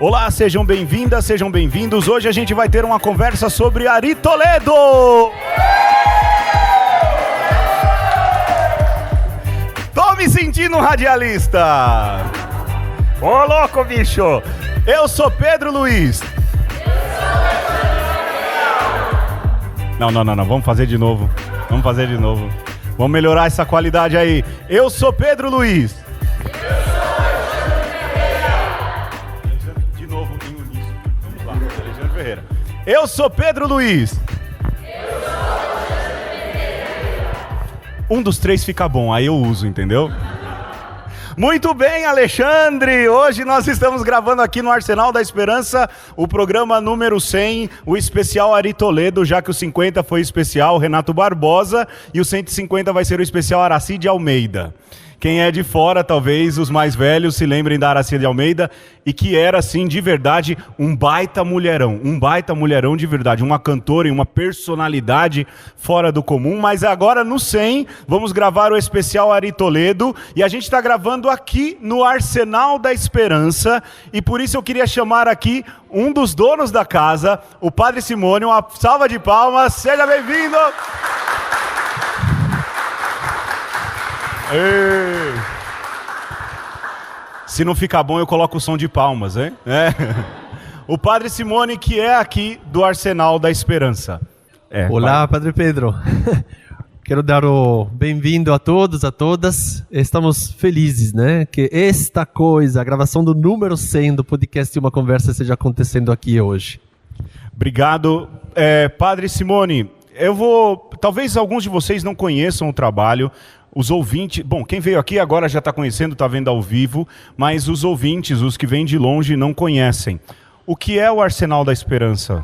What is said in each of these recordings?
Olá, sejam bem-vindas, sejam bem-vindos. Hoje a gente vai ter uma conversa sobre Ari Toledo. Tô me sentindo um radialista. Ô, louco, bicho. Eu sou Pedro Luiz. Não, vamos fazer de novo. Vamos melhorar essa qualidade aí. Eu sou Pedro Luiz. De novo, em uníssono. Vamos lá, Alexandre Ferreira. Eu sou Pedro Luiz. Um dos três fica bom, aí eu uso, entendeu? Muito bem, Alexandre! Hoje nós estamos gravando aqui no Arsenal da Esperança o programa número 100, o especial Ari Toledo, já que o 50 foi especial Renato Barbosa e o 150 vai ser o especial Aracide Almeida. Quem é de fora, talvez os mais velhos se lembrem da Aracide Almeida e que era, assim, de verdade, um baita mulherão de verdade, uma cantora e uma personalidade fora do comum. Mas agora, no 100, vamos gravar o especial Ari Toledo e a gente está gravando aqui no Arsenal da Esperança e por isso eu queria chamar aqui um dos donos da casa, o Padre Simone. Uma salva de palmas, seja bem-vindo! Ei. Se não ficar bom, eu coloco o som de palmas, hein? O Padre Simone, que é aqui do Arsenal da Esperança. Olá, Padre Pedro. Quero dar o bem-vindo a todos, a todas. Estamos felizes, né? Que esta coisa, a gravação do número 100 do podcast Uma Conversa esteja acontecendo aqui hoje. Obrigado. Padre Simone, talvez alguns de vocês não conheçam o trabalho. Os ouvintes, quem veio aqui agora já está conhecendo, está vendo ao vivo, mas os ouvintes, os que vêm de longe, não conhecem. O que é o Arsenal da Esperança?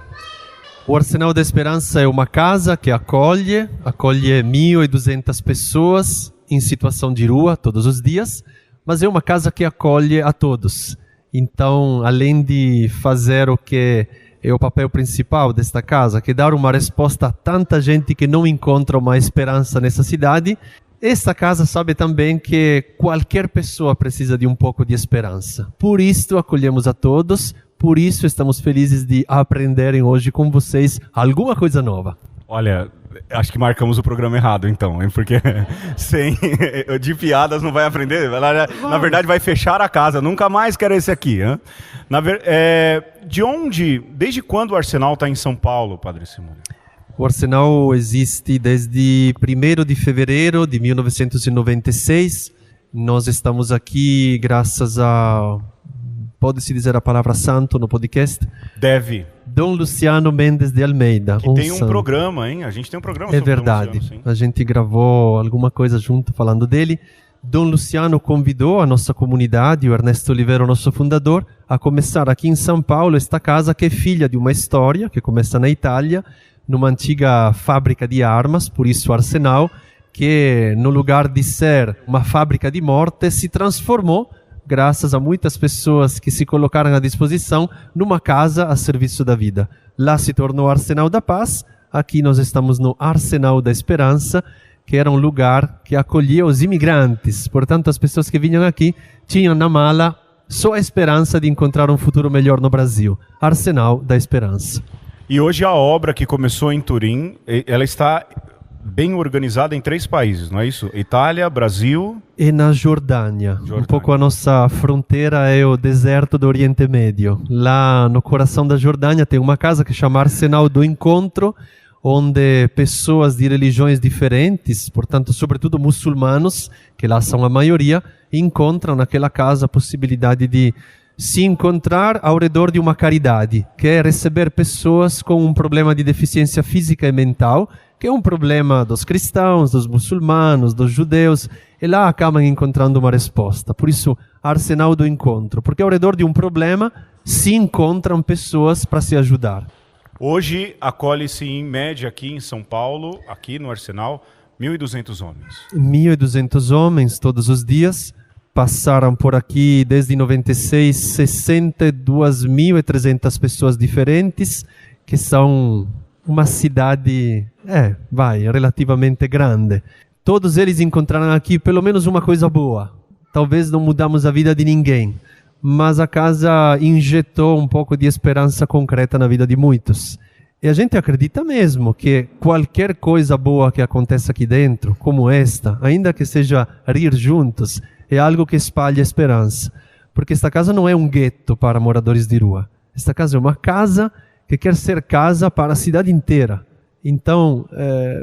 O Arsenal da Esperança é uma casa que acolhe 1.200 pessoas em situação de rua todos os dias, mas é uma casa que acolhe a todos. Então, além de fazer o que é o papel principal desta casa, que é dar uma resposta a tanta gente que não encontra uma esperança nessa cidade, esta casa sabe também que qualquer pessoa precisa de um pouco de esperança. Por isso acolhemos a todos, por isso estamos felizes de aprenderem hoje com vocês alguma coisa nova. Olha, acho que marcamos o programa errado então, hein? Porque de piadas não vai aprender, na verdade vai fechar a casa, nunca mais quero esse aqui. Hein? Desde quando o Arsenal está em São Paulo, Padre Simone? O Arsenal existe desde 1º de fevereiro de 1996. Nós estamos aqui graças a... Pode-se dizer a palavra santo no podcast? Deve. Dom Luciano Mendes de Almeida. Que tem um programa, hein? A gente tem um programa sobre Dom Luciano. É verdade. A gente gravou alguma coisa junto falando dele. Dom Luciano convidou a nossa comunidade, o Ernesto Oliveira, o nosso fundador, a começar aqui em São Paulo esta casa que é filha de uma história que começa na Itália, numa antiga fábrica de armas, por isso Arsenal, que no lugar de ser uma fábrica de morte, se transformou, graças a muitas pessoas que se colocaram à disposição, numa casa a serviço da vida. Lá se tornou Arsenal da Paz, aqui nós estamos no Arsenal da Esperança, que era um lugar que acolhia os imigrantes. Portanto, as pessoas que vinham aqui tinham na mala só a esperança de encontrar um futuro melhor no Brasil. Arsenal da Esperança. E hoje a obra que começou em Turim, ela está bem organizada em 3 países, não é isso? Itália, Brasil... E na Jordânia. Um pouco a nossa fronteira é o deserto do Oriente Médio. Lá no coração da Jordânia tem uma casa que chama Arsenal do Encontro, onde pessoas de religiões diferentes, portanto, sobretudo muçulmanos, que lá são a maioria, encontram naquela casa a possibilidade de se encontrar ao redor de uma caridade, que é receber pessoas com um problema de deficiência física e mental, que é um problema dos cristãos, dos muçulmanos, dos judeus, e lá acabam encontrando uma resposta. Por isso, Arsenal do Encontro, porque ao redor de um problema se encontram pessoas para se ajudar. Hoje acolhe-se em média aqui em São Paulo, aqui no Arsenal, 1.200 homens. 1.200 homens todos os dias. Passaram por aqui desde 96 62.300 pessoas diferentes, que são uma cidade, relativamente grande. Todos eles encontraram aqui pelo menos uma coisa boa. Talvez não mudamos a vida de ninguém, mas a casa injetou um pouco de esperança concreta na vida de muitos. E a gente acredita mesmo que qualquer coisa boa que aconteça aqui dentro, como esta, ainda que seja rir juntos, é algo que espalha esperança. Porque esta casa não é um gueto para moradores de rua. Esta casa é uma casa que quer ser casa para a cidade inteira. Então,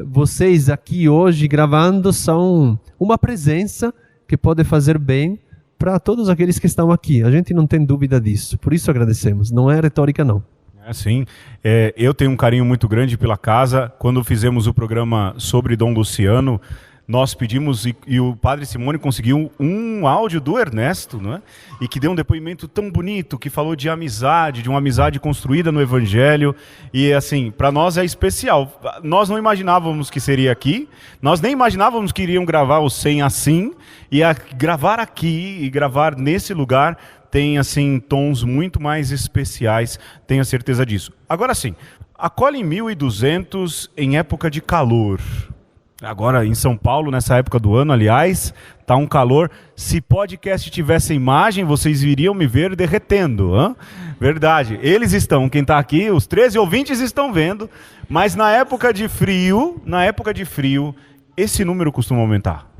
vocês aqui hoje gravando são uma presença que pode fazer bem para todos aqueles que estão aqui. A gente não tem dúvida disso. Por isso agradecemos. Não é retórica, não. Sim, eu tenho um carinho muito grande pela casa. Quando fizemos o programa sobre Dom Luciano, nós pedimos e o padre Simone conseguiu um áudio do Ernesto, não é? E que deu um depoimento tão bonito, que falou de amizade, de uma amizade construída no Evangelho. E assim, para nós é especial. Nós não imaginávamos que seria aqui, nós nem imaginávamos que iriam gravar o 100 assim, e gravar aqui e gravar nesse lugar tem assim tons muito mais especiais, tenho certeza disso. Agora sim, acolhe 1.200 em época de calor. Agora em São Paulo, nessa época do ano, aliás, tá um calor. Se podcast tivesse imagem, vocês iriam me ver derretendo. Hein? Verdade, eles estão, quem está aqui, os 13 ouvintes estão vendo, mas na época de frio, esse número costuma aumentar.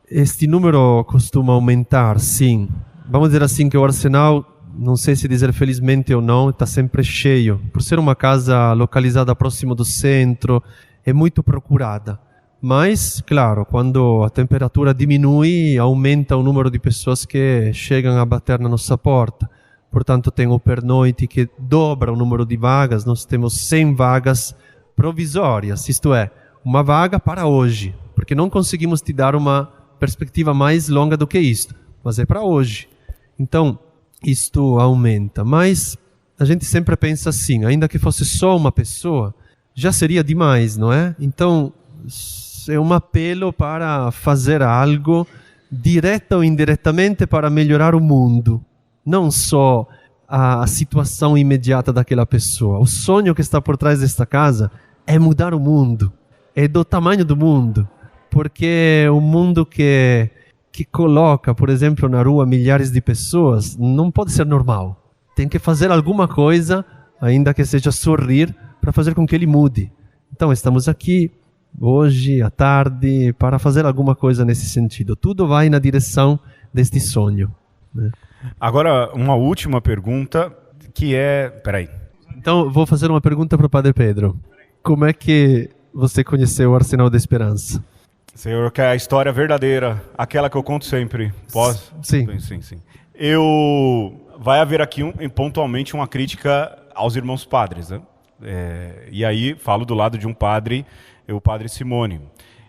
Este número costuma aumentar, sim. Vamos dizer assim que o Arsenal, não sei se dizer felizmente ou não, está sempre cheio. Por ser uma casa localizada próximo do centro, é muito procurada. Mas, claro, quando a temperatura diminui, aumenta o número de pessoas que chegam a bater na nossa porta. Portanto, tem o pernoite que dobra o número de vagas. Nós temos 100 vagas provisórias, isto é, uma vaga para hoje. Porque não conseguimos te dar uma perspectiva mais longa do que isto, mas é para hoje. Então, isto aumenta. Mas a gente sempre pensa assim, ainda que fosse só uma pessoa, já seria demais, não é? Então, é um apelo para fazer algo, direta ou indiretamente, para melhorar o mundo. Não só a situação imediata daquela pessoa. O sonho que está por trás desta casa é mudar o mundo. É do tamanho do mundo. Porque o mundo que coloca, por exemplo, na rua milhares de pessoas, não pode ser normal. Tem que fazer alguma coisa, ainda que seja sorrir, para fazer com que ele mude. Então, estamos aqui hoje, à tarde, para fazer alguma coisa nesse sentido. Tudo vai na direção deste sonho, né? Agora, uma última pergunta, que é... Peraí. Então, vou fazer uma pergunta para o Padre Pedro. Como é que você conheceu o Arsenal da Esperança? Senhor, que é a história verdadeira, aquela que eu conto sempre. Posso? Sim. Sim. Vai haver aqui pontualmente uma crítica aos irmãos padres, né? E aí falo do lado de um padre, o padre Simone.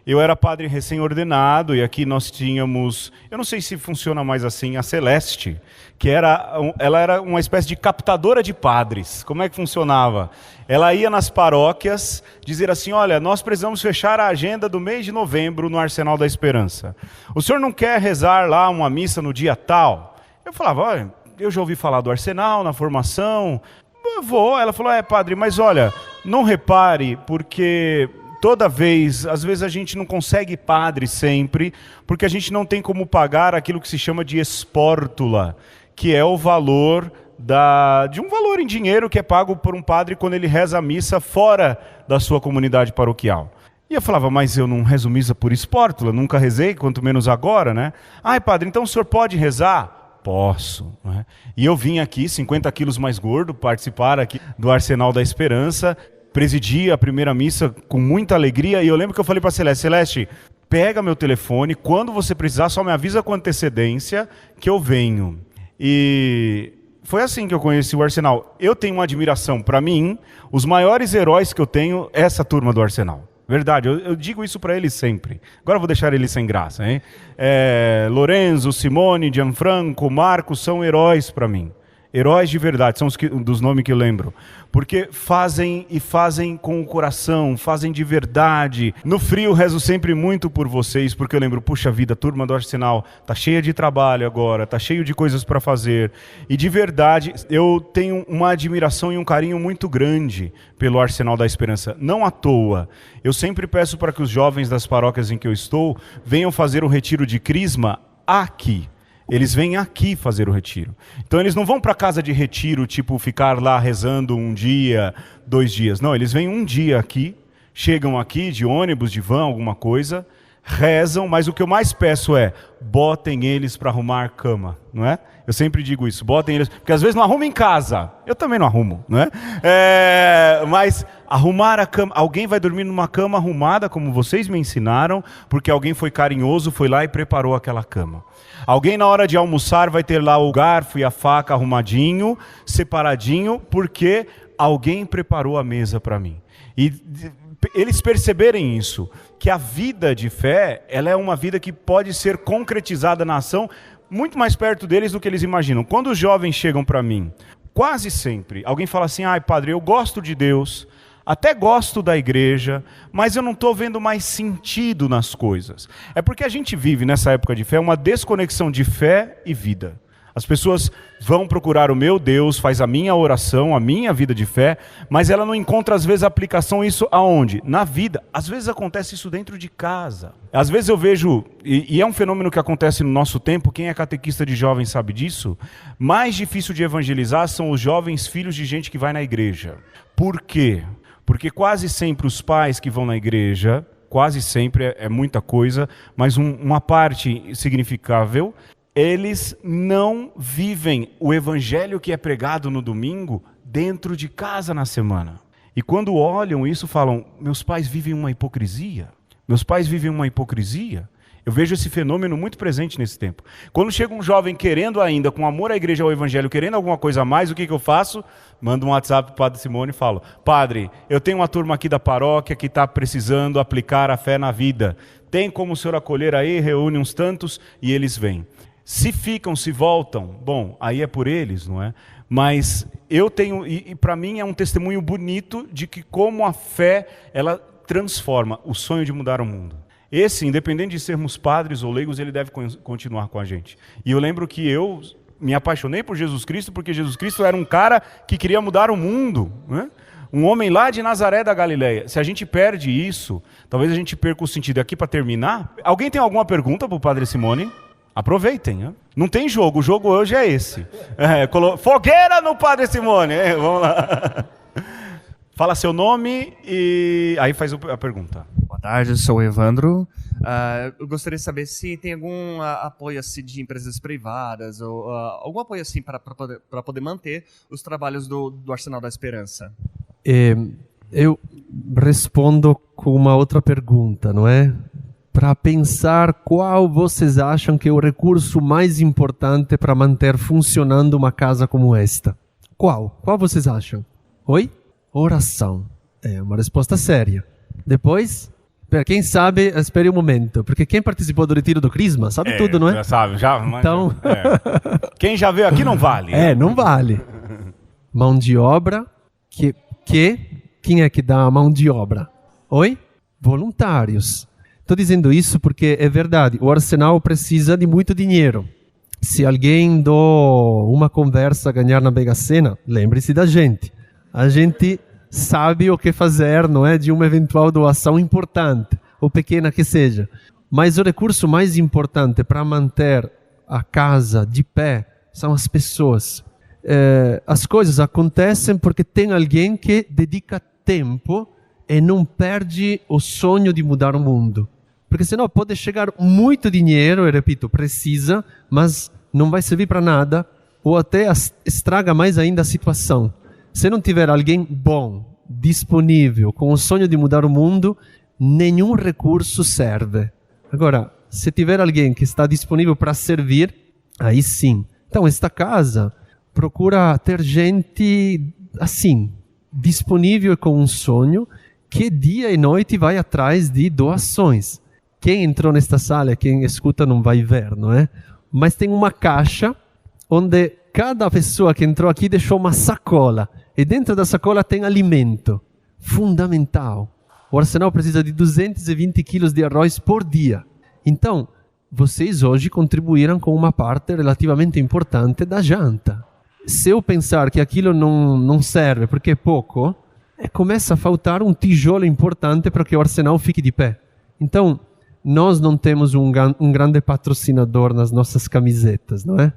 Eu era padre recém-ordenado e aqui nós tínhamos, eu não sei se funciona mais assim, a Celeste, que ela era uma espécie de captadora de padres. Como é que funcionava? Ela ia nas paróquias dizer assim, olha, nós precisamos fechar a agenda do mês de novembro no Arsenal da Esperança. O senhor não quer rezar lá uma missa no dia tal? Eu falava, olha, eu já ouvi falar do Arsenal na formação, eu vou. Ela falou, padre, mas olha, não repare, porque... Toda vez, às vezes a gente não consegue padre sempre, porque a gente não tem como pagar aquilo que se chama de espórtula, que é o valor de um valor em dinheiro que é pago por um padre quando ele reza a missa fora da sua comunidade paroquial. E eu falava, mas eu não rezo missa por espórtula, nunca rezei, quanto menos agora, né? Ai, padre, então o senhor pode rezar? Posso. Né? E eu vim aqui, 50 quilos mais gordo, participar aqui do Arsenal da Esperança, presidi a primeira missa com muita alegria, e eu lembro que eu falei para a Celeste, pega meu telefone, quando você precisar, só me avisa com antecedência que eu venho. E foi assim que eu conheci o Arsenal. Eu tenho uma admiração, para mim, os maiores heróis que eu tenho é essa turma do Arsenal. Verdade, eu digo isso para eles sempre. Agora eu vou deixar eles sem graça, hein? Lorenzo, Simone, Gianfranco, Marcos são heróis para mim. Heróis de verdade, são dos nomes que eu lembro. Porque fazem com o coração, fazem de verdade. No frio, rezo sempre muito por vocês, porque eu lembro, puxa vida, a turma do Arsenal tá cheia de trabalho agora, tá cheio de coisas para fazer. E de verdade, eu tenho uma admiração e um carinho muito grande pelo Arsenal da Esperança. Não à toa. Eu sempre peço para que os jovens das paróquias em que eu estou venham fazer o retiro de Crisma aqui. Eles vêm aqui fazer o retiro. Então eles não vão para casa de retiro, tipo ficar lá rezando um dia, 2 dias. Não, eles vêm um dia aqui, chegam aqui de ônibus, de van, alguma coisa, rezam, mas o que eu mais peço é, botem eles para arrumar cama, não é? Eu sempre digo isso, botem eles, porque às vezes não arrumam em casa, eu também não arrumo, não é? Mas arrumar a cama, alguém vai dormir numa cama arrumada, como vocês me ensinaram, porque alguém foi carinhoso, foi lá e preparou aquela cama. Alguém na hora de almoçar vai ter lá o garfo e a faca arrumadinho, separadinho, porque alguém preparou a mesa para mim. E eles perceberem isso, que a vida de fé, ela é uma vida que pode ser concretizada na ação muito mais perto deles do que eles imaginam. Quando os jovens chegam para mim, quase sempre, alguém fala assim, ai padre, eu gosto de Deus, até gosto da igreja, mas eu não estou vendo mais sentido nas coisas. É porque a gente vive nessa época de fé uma desconexão de fé e vida. As pessoas vão procurar o meu Deus, faz a minha oração, a minha vida de fé, mas ela não encontra às vezes aplicação isso aonde? Na vida. Às vezes acontece isso dentro de casa. Às vezes eu vejo, e é um fenômeno que acontece no nosso tempo, quem é catequista de jovens sabe disso, mais difícil de evangelizar são os jovens filhos de gente que vai na igreja. Por quê? Porque quase sempre os pais que vão na igreja, quase sempre é muita coisa, mas uma parte significável, eles não vivem o evangelho que é pregado no domingo dentro de casa na semana. E quando olham isso, falam, meus pais vivem uma hipocrisia. Meus pais vivem uma hipocrisia. Eu vejo esse fenômeno muito presente nesse tempo. Quando chega um jovem querendo ainda, com amor à igreja e ao evangelho, querendo alguma coisa a mais, o que eu faço? Mando um WhatsApp para o Padre Simone e falo, Padre, eu tenho uma turma aqui da paróquia que está precisando aplicar a fé na vida. Tem como o senhor acolher aí? Reúne uns tantos e eles vêm. Se ficam, se voltam, bom, aí é por eles, não é? Mas eu tenho, e para mim é um testemunho bonito de que como a fé, ela transforma o sonho de mudar o mundo. Esse, independente de sermos padres ou leigos, ele deve continuar com a gente. E eu lembro que eu me apaixonei por Jesus Cristo, porque Jesus Cristo era um cara que queria mudar o mundo, né? Um homem lá de Nazaré da Galileia. Se a gente perde isso, talvez a gente perca o sentido. Aqui para terminar, alguém tem alguma pergunta para o Padre Simone? Aproveitem, né? Não tem jogo, o jogo hoje é esse. Fogueira no Padre Simone, vamos lá. Fala seu nome e aí faz a pergunta. Boa tarde, eu sou o Evandro. Eu gostaria de saber se tem algum apoio assim, de empresas privadas ou algum apoio assim para poder manter os trabalhos do Arsenal da Esperança. Eu respondo com uma outra pergunta, não é? Para pensar qual vocês acham que é o recurso mais importante para manter funcionando uma casa como esta. Qual? Qual vocês acham? Oi? Oração. É uma resposta séria. Depois, quem sabe, espere um momento, porque quem participou do retiro do Crisma sabe tudo, não é? Já sabe, já. Então, quem já veio aqui não vale. Não vale. Mão de obra, quem é que dá a mão de obra? Oi? Voluntários. Estou dizendo isso porque é verdade, o Arsenal precisa de muito dinheiro. Se alguém do uma conversa ganhar na Mega Sena, lembre-se da gente. A gente sabe o que fazer, não é? De uma eventual doação importante, ou pequena que seja. Mas o recurso mais importante para manter a casa de pé são as pessoas. As coisas acontecem porque tem alguém que dedica tempo e não perde o sonho de mudar o mundo. Porque senão pode chegar muito dinheiro, e repito, precisa, mas não vai servir para nada, ou até estraga mais ainda a situação. Se não tiver alguém bom, disponível, com o sonho de mudar o mundo, nenhum recurso serve. Agora, se tiver alguém que está disponível para servir, aí sim. Então, esta casa procura ter gente assim, disponível e com um sonho, que dia e noite vai atrás de doações. Quem entrou nesta sala, quem escuta não vai ver, não é? Mas tem uma caixa onde cada pessoa que entrou aqui deixou uma sacola. E dentro da sacola tem alimento. Fundamental. O Arsenal precisa de 220 quilos de arroz por dia. Então, vocês hoje contribuíram com uma parte relativamente importante da janta. Se eu pensar que aquilo não serve porque é pouco, começa a faltar um tijolo importante para que o Arsenal fique de pé. Então, nós não temos um grande patrocinador nas nossas camisetas, não é?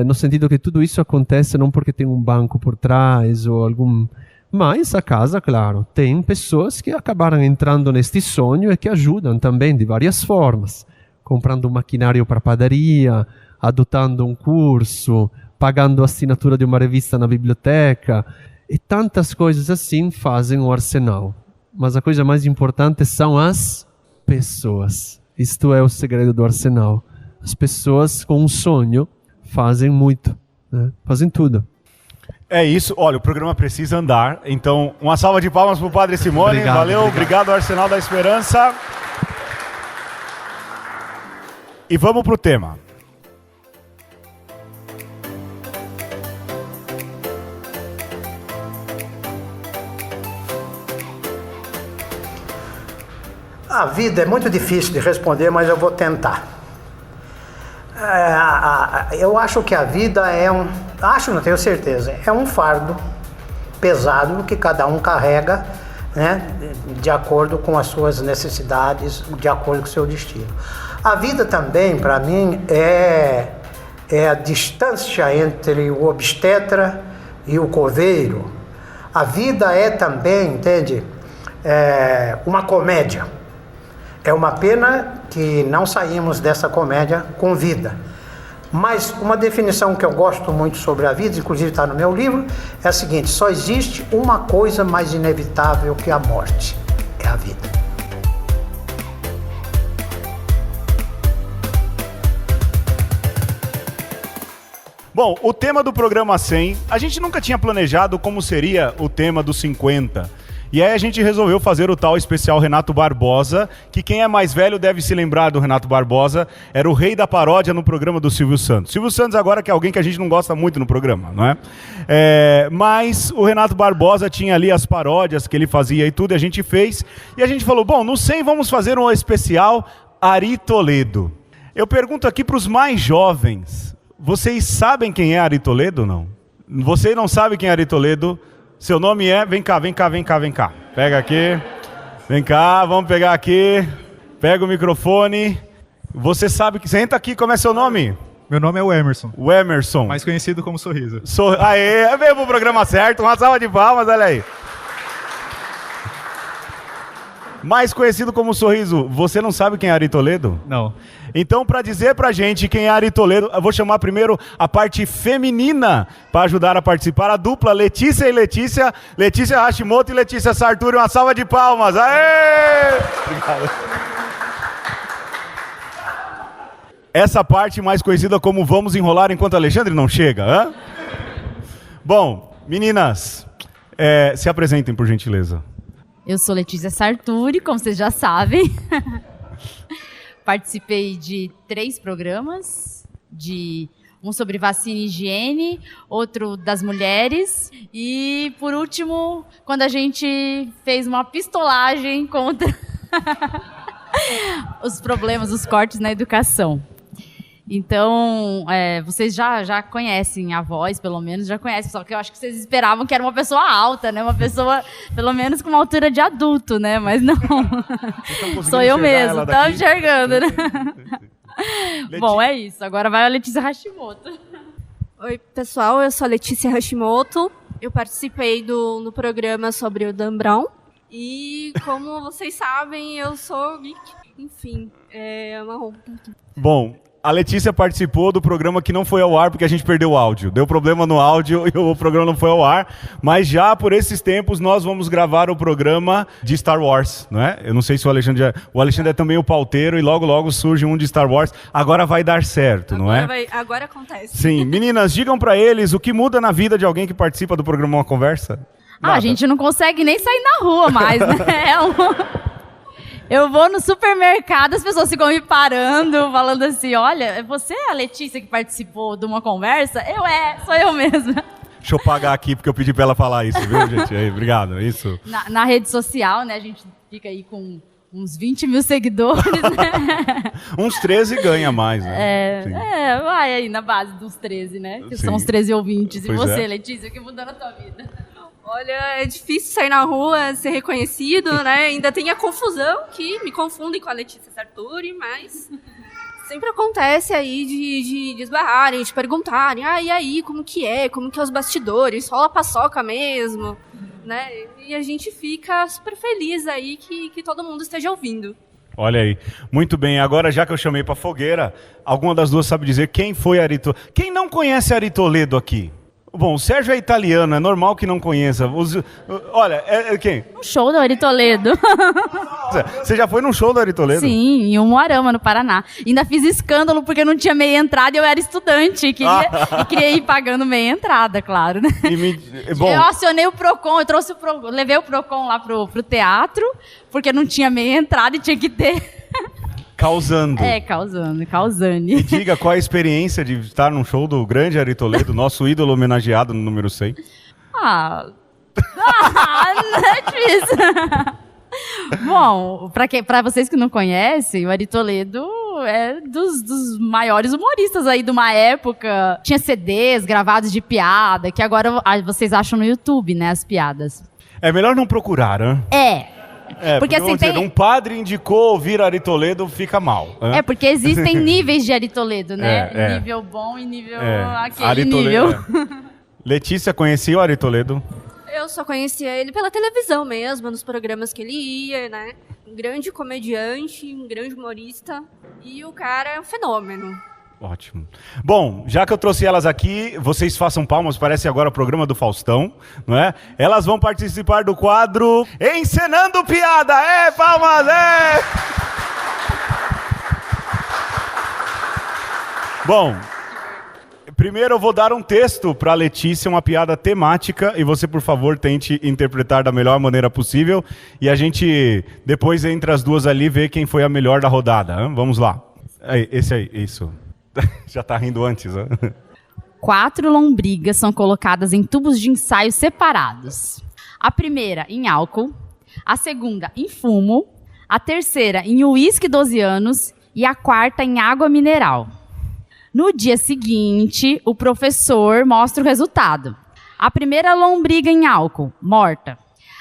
No sentido que tudo isso acontece não porque tem um banco por trás ou algum... Mas a casa, claro, tem pessoas que acabaram entrando neste sonho e que ajudam também de várias formas. Comprando um maquinário para padaria, adotando um curso, pagando a assinatura de uma revista na biblioteca. E tantas coisas assim fazem o Arsenal. Mas a coisa mais importante são as pessoas. Isto é o segredo do Arsenal. As pessoas com um sonho fazem muito, né? Fazem tudo. É isso. Olha, o programa precisa andar. Então, uma salva de palmas para o Padre Simone. Valeu, obrigado Arsenal da Esperança. E vamos para o tema. A vida é muito difícil de responder, mas eu vou tentar. Eu acho que a vida não tenho certeza, é um fardo pesado que cada um carrega, né, de acordo com as suas necessidades, de acordo com o seu destino. A vida também, para mim, é a distância entre o obstetra e o coveiro. A vida é também, entende, uma comédia. É uma pena que não saímos dessa comédia com vida. Mas uma definição que eu gosto muito sobre a vida, inclusive está no meu livro, é a seguinte: só existe uma coisa mais inevitável que a morte, é a vida. Bom, o tema do programa 100, a gente nunca tinha planejado como seria o tema do 50. E aí a gente resolveu fazer o tal especial Renato Barbosa, que quem é mais velho deve se lembrar do Renato Barbosa, era o rei da paródia no programa do Silvio Santos. Silvio Santos agora que é alguém que a gente não gosta muito no programa, não é? Mas o Renato Barbosa tinha ali as paródias que ele fazia e tudo, e a gente fez. E a gente falou, bom, no 100 vamos fazer um especial Ari Toledo. Eu pergunto aqui para os mais jovens, vocês sabem quem é Ari Toledo ou não? Você não sabe quem é Ari Toledo? Seu nome é... Vem cá. Pega aqui. Vem cá, vamos pegar aqui. Pega o microfone. Você sabe que... Senta aqui, como é seu nome? Meu nome é o Emerson. O Emerson. Mais conhecido como Sorriso. Aê, veio pro programa certo. Uma salva de palmas, olha aí. Mais conhecido como Sorriso. Você não sabe quem é Ari Toledo? Não. Então, para dizer pra gente quem é Ari Toledo, eu vou chamar primeiro a parte feminina para ajudar a participar. A dupla Letícia e Letícia. Letícia Hashimoto e Letícia Sarturi. Uma salva de palmas. Aê! Obrigado. Essa parte mais conhecida como Vamos Enrolar Enquanto Alexandre não chega. Hã? Bom, meninas, se apresentem, por gentileza. Eu sou Letícia Sarturi, como vocês já sabem. Participei de 3 programas, um sobre vacina e higiene, outro das mulheres e, por último, quando a gente fez uma pistolagem contra os problemas, os cortes na educação. Então, vocês já conhecem a voz, pelo menos, já conhecem, só que eu acho que vocês esperavam que era uma pessoa alta, né? Uma pessoa, pelo menos, com uma altura de adulto, né? Mas não, sou eu mesmo, tá enxergando, né? Bom, é isso, agora vai a Letícia Hashimoto. Oi, pessoal, eu sou a Letícia Hashimoto, eu participei no programa sobre o Dan Brown e, como vocês sabem, eu sou geek, enfim, é uma roupa. Bom, a Letícia participou do programa que não foi ao ar porque a gente perdeu o áudio. Deu problema no áudio e o programa não foi ao ar. Mas já por esses tempos nós vamos gravar o programa de Star Wars, não é? Eu não sei se o Alexandre... O Alexandre é também o pauteiro e logo surge um de Star Wars. Agora vai dar certo, não é? Agora acontece. Sim. Meninas, digam pra eles o que muda na vida de alguém que participa do programa Uma Conversa. A gente não consegue nem sair na rua mais, né? Eu vou no supermercado, as pessoas ficam me parando, falando assim, olha, você é a Letícia que participou de uma conversa? Sou eu mesma. Deixa eu pagar aqui, porque eu pedi pra ela falar isso, viu, gente? Aí, obrigado, isso. Na rede social, né, a gente fica aí com uns 20 mil seguidores, né? Uns 13 ganha mais, né? Vai aí na base dos 13, né? Que Sim. são os 13 ouvintes. Pois e você, é. Letícia, o que mudou na tua vida? Olha, é difícil sair na rua, ser reconhecido, né? Ainda tem a confusão que me confundem com a Letícia Sartori, mas sempre acontece aí de esbarrarem, de perguntarem, e aí, como que é os bastidores, rola paçoca mesmo, né? E a gente fica super feliz aí que todo mundo esteja ouvindo. Olha aí. Muito bem, agora já que eu chamei pra fogueira, alguma das duas sabe dizer quem foi Ari Toledo? Quem não conhece Ari Toledo aqui? Bom, o Sérgio é italiano, é normal que não conheça. Olha, quem? Um show do Ari Toledo. Você já foi num show do Ari Toledo? Sim, em Umuarama, no Paraná. Ainda fiz escândalo porque não tinha meia entrada e eu era estudante. E queria ir pagando meia entrada, claro. Né? Bom, eu acionei o Procon, levei o Procon lá pro teatro, porque não tinha meia entrada e tinha que ter. Causando. Causando. E diga qual a experiência de estar num show do grande Ari Toledo, nosso ídolo homenageado no número 100. Não é difícil. Bom, pra vocês que não conhecem, o Ari Toledo é dos maiores humoristas aí de uma época. Tinha CDs gravados de piada, que agora vocês acham no YouTube, né, as piadas. É melhor não procurar, né? Porque assim, um padre indicou ouvir Ari Toledo, fica mal. Hein? Porque existem níveis de Ari Toledo, né? Nível bom e nível aquele Ari nível. Letícia, conhecia o Ari Toledo? Eu só conhecia ele pela televisão mesmo, nos programas que ele ia, né? Um grande comediante, um grande humorista. E o cara é um fenômeno. Ótimo. Bom, já que eu trouxe elas aqui, vocês façam palmas, parece agora o programa do Faustão, não é? Elas vão participar do quadro Encenando Piada. Palmas, Bom, primeiro eu vou dar um texto para a Letícia, uma piada temática, e você, por favor, tente interpretar da melhor maneira possível, e a gente, depois, entre as duas ali, vê quem foi a melhor da rodada. Hein? Vamos lá. Esse aí, isso. Já tá rindo antes, né? 4 lombrigas são colocadas em tubos de ensaio separados. A primeira em álcool, a segunda em fumo, a terceira em uísque 12 anos e a quarta em água mineral. No dia seguinte, o professor mostra o resultado. A primeira lombriga em álcool, morta.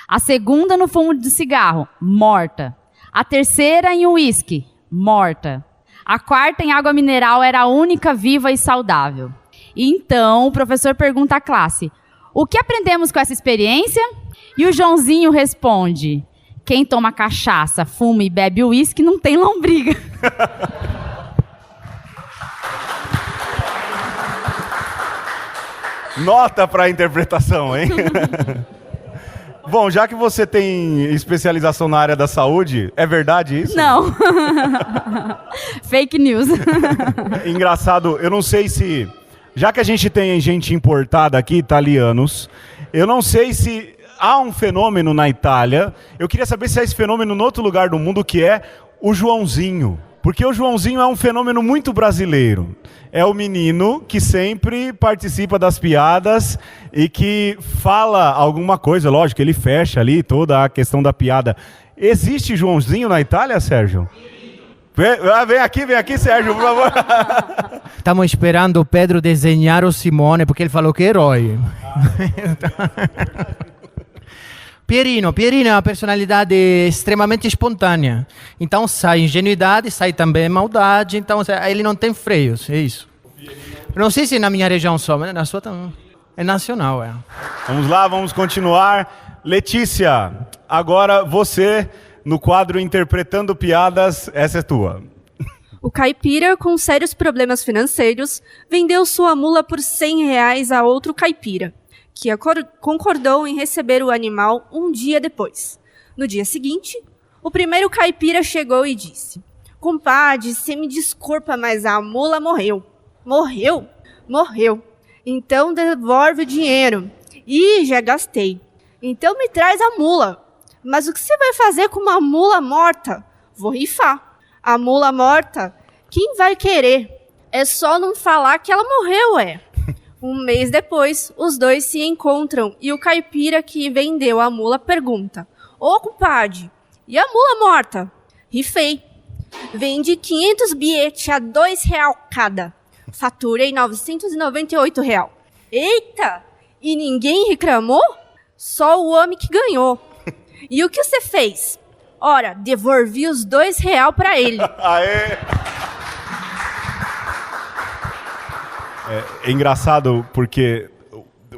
A segunda no fumo de cigarro, morta. A terceira em uísque, morta. A quarta em água mineral era a única viva e saudável. E então, o professor pergunta à classe, o que aprendemos com essa experiência? E o Joãozinho responde, quem toma cachaça, fuma e bebe uísque não tem lombriga. Nota para a interpretação, hein? Bom, já que você tem especialização na área da saúde, é verdade isso? Não. Fake news. Engraçado, eu não sei se... Já que a gente tem gente importada aqui, italianos, eu não sei se há um fenômeno na Itália, eu queria saber se há esse fenômeno em outro lugar do mundo, que é o Joãozinho. Porque o Joãozinho é um fenômeno muito brasileiro. É o menino que sempre participa das piadas e que fala alguma coisa, lógico, ele fecha ali toda a questão da piada. Existe Joãozinho na Itália, Sérgio? Vem aqui, Sérgio, por favor. Estamos esperando o Pedro desenhar o Simone, porque ele falou que é herói. Pierino é uma personalidade extremamente espontânea. Então sai ingenuidade, sai também maldade. Então ele não tem freios, é isso. Não sei se na minha região só, mas na sua também. É nacional, é. Vamos lá, vamos continuar. Letícia, agora você, no quadro Interpretando Piadas, essa é tua. O caipira, com sérios problemas financeiros, vendeu sua mula por R$100 a outro caipira, que concordou em receber o animal um dia depois. No dia seguinte, o primeiro caipira chegou e disse, compadre, você me desculpa, mas a mula morreu. Morreu? Morreu. Então devolve o dinheiro. Ih, já gastei. Então me traz a mula. Mas o que você vai fazer com uma mula morta? Vou rifar. A mula morta, quem vai querer? É só não falar que ela morreu, é. Um mês depois, os dois se encontram e o caipira que vendeu a mula pergunta, ô compadre, e a mula morta? Rifei. Vendi 500 bilhetes a R$2 cada. Faturei R$998. Eita! E ninguém reclamou? Só o homem que ganhou. E o que você fez? Ora, devolvi os R$2 para ele. Aê! É engraçado porque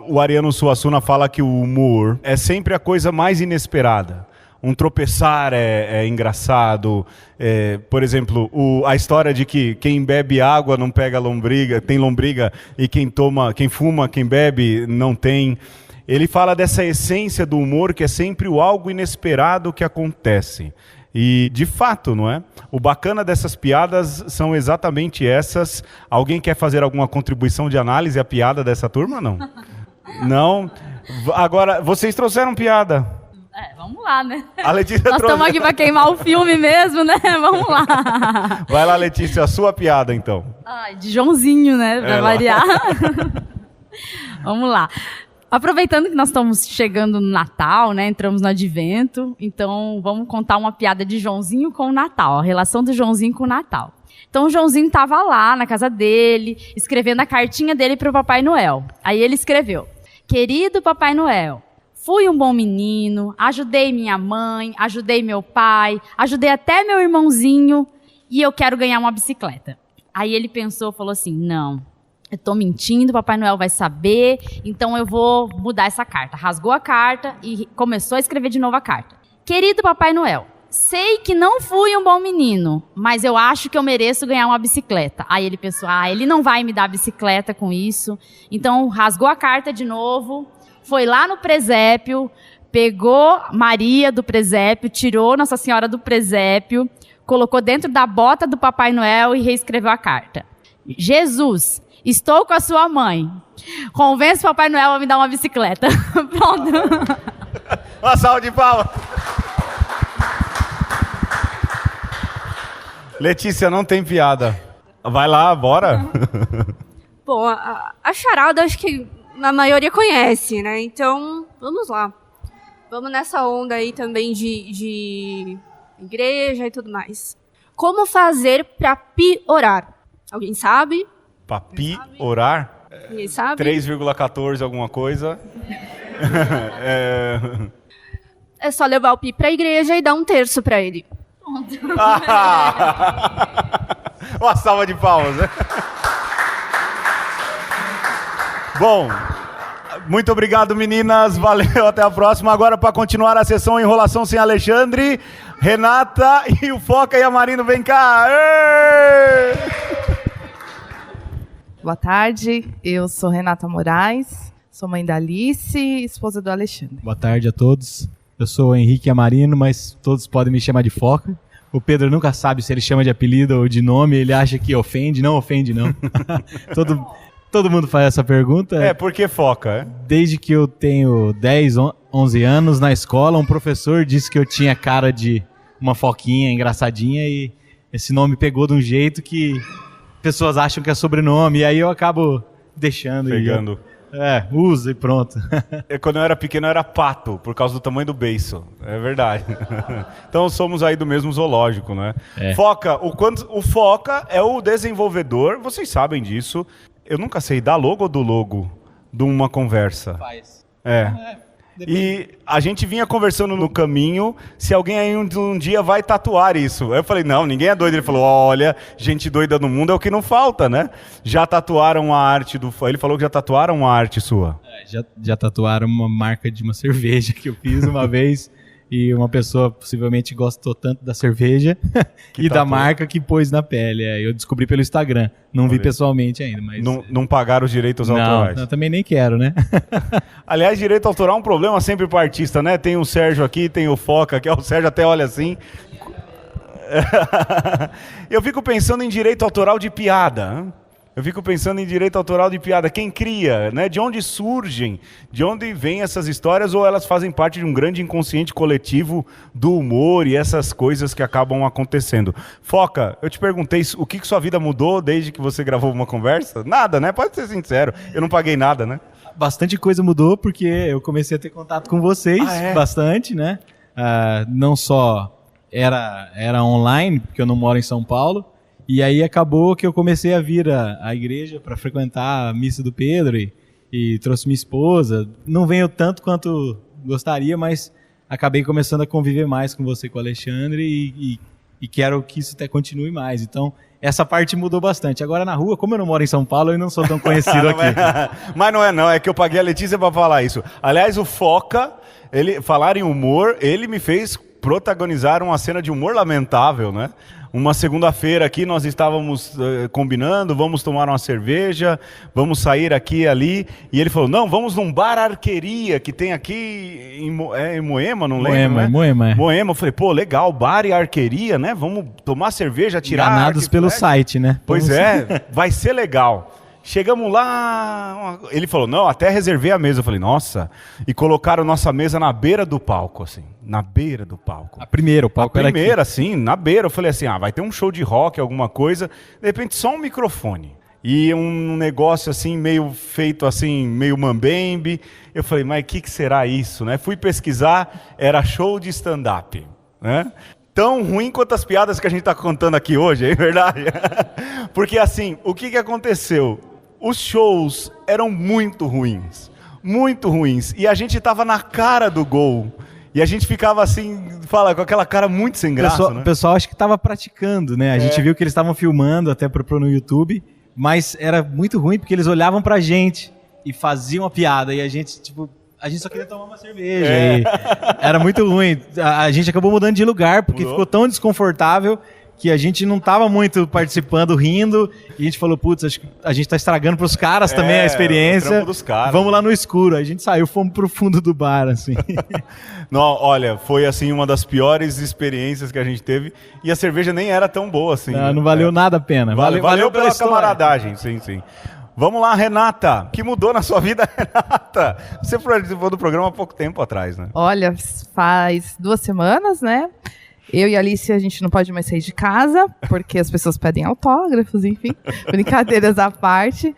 o Ariano Suassuna fala que o humor é sempre a coisa mais inesperada. Um tropeçar é engraçado. Por exemplo, a história de que quem bebe água não pega lombriga, tem lombriga, e quem fuma, quem bebe, não tem. Ele fala dessa essência do humor que é sempre o algo inesperado que acontece. E, de fato, não é? O bacana dessas piadas são exatamente essas. Alguém quer fazer alguma contribuição de análise à piada dessa turma, não? Não? Agora, vocês trouxeram piada. Vamos lá, né? A Letícia Nós estamos aqui para queimar o filme mesmo, né? Vamos lá. Vai lá, Letícia, a sua piada, então. Ai, de Joãozinho, né? Para variar. Vamos lá. Aproveitando que nós estamos chegando no Natal, né? Entramos no Advento, então vamos contar uma piada de Joãozinho com o Natal, a relação do Joãozinho com o Natal. Então o Joãozinho estava lá na casa dele, escrevendo a cartinha dele para o Papai Noel. Aí ele escreveu: querido Papai Noel, fui um bom menino, ajudei minha mãe, ajudei meu pai, ajudei até meu irmãozinho e eu quero ganhar uma bicicleta. Aí ele pensou, falou assim, não, eu tô mentindo, Papai Noel vai saber, então eu vou mudar essa carta. Rasgou a carta e começou a escrever de novo a carta. Querido Papai Noel, sei que não fui um bom menino, mas eu acho que eu mereço ganhar uma bicicleta. Aí ele pensou, ele não vai me dar bicicleta com isso. Então rasgou a carta de novo, foi lá no presépio, pegou Maria do presépio, tirou Nossa Senhora do presépio, colocou dentro da bota do Papai Noel e reescreveu a carta. Jesus, estou com a sua mãe. Convence o Papai Noel a me dar uma bicicleta. Pronto. Uma salva de palmas. Letícia, não tem piada. Vai lá, bora. Bom, a charada acho que a maioria conhece, né? Então, vamos lá. Vamos nessa onda aí também de igreja e tudo mais. Como fazer para piorar? Alguém sabe? Pra piorar? Ninguém sabe? 3,14 alguma coisa. É só levar o pi pra igreja e dar 1/3 pra ele. Uma salva de palmas, né? Bom, muito obrigado, meninas. Valeu, até a próxima. Agora, para continuar a sessão Enrolação Sem Alexandre, Renata e o Foca e a Marino, vem cá. Boa tarde, eu sou Renata Moraes, sou mãe da Alice e esposa do Alexandre. Boa tarde a todos. Eu sou o Henrique Amarino, mas todos podem me chamar de Foca. O Pedro nunca sabe se ele chama de apelido ou de nome, ele acha que ofende, não. Todo mundo faz essa pergunta. Por que Foca? Desde que eu tenho 10, 11 anos na escola, um professor disse que eu tinha cara de uma foquinha engraçadinha e esse nome pegou de um jeito que pessoas acham que é sobrenome, e aí eu acabo deixando. Pegando. Usa e pronto. Quando eu era pequeno eu era pato, por causa do tamanho do beiço. É verdade. Então somos aí do mesmo zoológico, né? Foca, o Foca é o desenvolvedor, vocês sabem disso. Eu nunca sei, da logo ou do logo de uma conversa? Faz. E a gente vinha conversando no caminho se alguém aí um dia vai tatuar isso. Aí eu falei, não, ninguém é doido. Ele falou, olha, gente doida no mundo é o que não falta, né? Já tatuaram a arte do... Ele falou que já tatuaram a arte sua. Já tatuaram uma marca de uma cerveja que eu fiz uma vez e uma pessoa possivelmente gostou tanto da cerveja e da marca que pôs na pele. Eu descobri pelo Instagram, não vi pessoalmente ainda. Mas não pagaram os direitos autorais. Não, também nem quero, né? Aliás, direito autoral é um problema sempre para artista, né? Tem o Sérgio aqui, tem o Foca, que é o Sérgio até olha assim. Eu fico pensando em direito autoral de piada. Quem cria, né? De onde surgem? De onde vêm essas histórias? Ou elas fazem parte de um grande inconsciente coletivo do humor e essas coisas que acabam acontecendo? Foca, eu te perguntei o que sua vida mudou desde que você gravou uma conversa? Nada, né? Pode ser sincero. Eu não paguei nada, né? Bastante coisa mudou porque eu comecei a ter contato com vocês, bastante, né? Não só era online, porque eu não moro em São Paulo. E aí acabou que eu comecei a vir à igreja para frequentar a missa do Pedro e trouxe minha esposa. Não venho tanto quanto gostaria, mas acabei começando a conviver mais com você, com o Alexandre, e quero que isso até continue mais. Então, essa parte mudou bastante. Agora, na rua, como eu não moro em São Paulo, eu não sou tão conhecido aqui. Mas não, é que eu paguei a Letícia para falar isso. Aliás, o Foca, falar em humor, ele me fez protagonizar uma cena de humor lamentável, né? Uma segunda-feira aqui nós estávamos combinando, vamos tomar uma cerveja, vamos sair aqui e ali, e ele falou, não, vamos num bar Arqueria que tem aqui em Moema, não lembro, né? Moema, eu falei, pô, legal, bar e Arqueria, né? Vamos tomar cerveja, tirar... Enganados pelo site, né? Pois é, vai ser legal. Chegamos lá, ele falou, não, até reservei a mesa. Eu falei, nossa, e colocaram nossa mesa na beira do palco, assim, na beira do palco. O palco era aqui. Assim, na beira. Eu falei assim, vai ter um show de rock, alguma coisa, de repente só um microfone. E um negócio assim, meio feito assim, meio mambembe. Eu falei, mas o que será isso, né? Fui pesquisar, era show de stand-up, né? Tão ruim quanto as piadas que a gente está contando aqui hoje, é verdade? Porque assim, o que aconteceu? Os shows eram muito ruins, e a gente estava na cara do gol, e a gente ficava assim, com aquela cara muito sem graça, né? O pessoal acho que estava praticando, né? A gente viu que eles estavam filmando até pro no YouTube, mas era muito ruim porque eles olhavam pra gente e faziam a piada, e a gente, tipo, a gente só queria tomar uma cerveja, e era muito ruim. A gente acabou mudando de lugar, porque ficou tão desconfortável que a gente não estava muito participando, rindo, e a gente falou, putz, acho que a gente está estragando para os caras também a experiência. Dos caras. Vamos lá no escuro. Aí a gente saiu, fomos pro fundo do bar, assim. Não, olha, foi assim uma das piores experiências que a gente teve, e a cerveja nem era tão boa assim. Não valeu nada a pena. Valeu pela camaradagem, sim. Vamos lá, Renata. O que mudou na sua vida, Renata? Você participou do programa há pouco tempo atrás, né? Olha, faz 2 semanas, né? Eu e a Alice, a gente não pode mais sair de casa, porque as pessoas pedem autógrafos, enfim, brincadeiras à parte.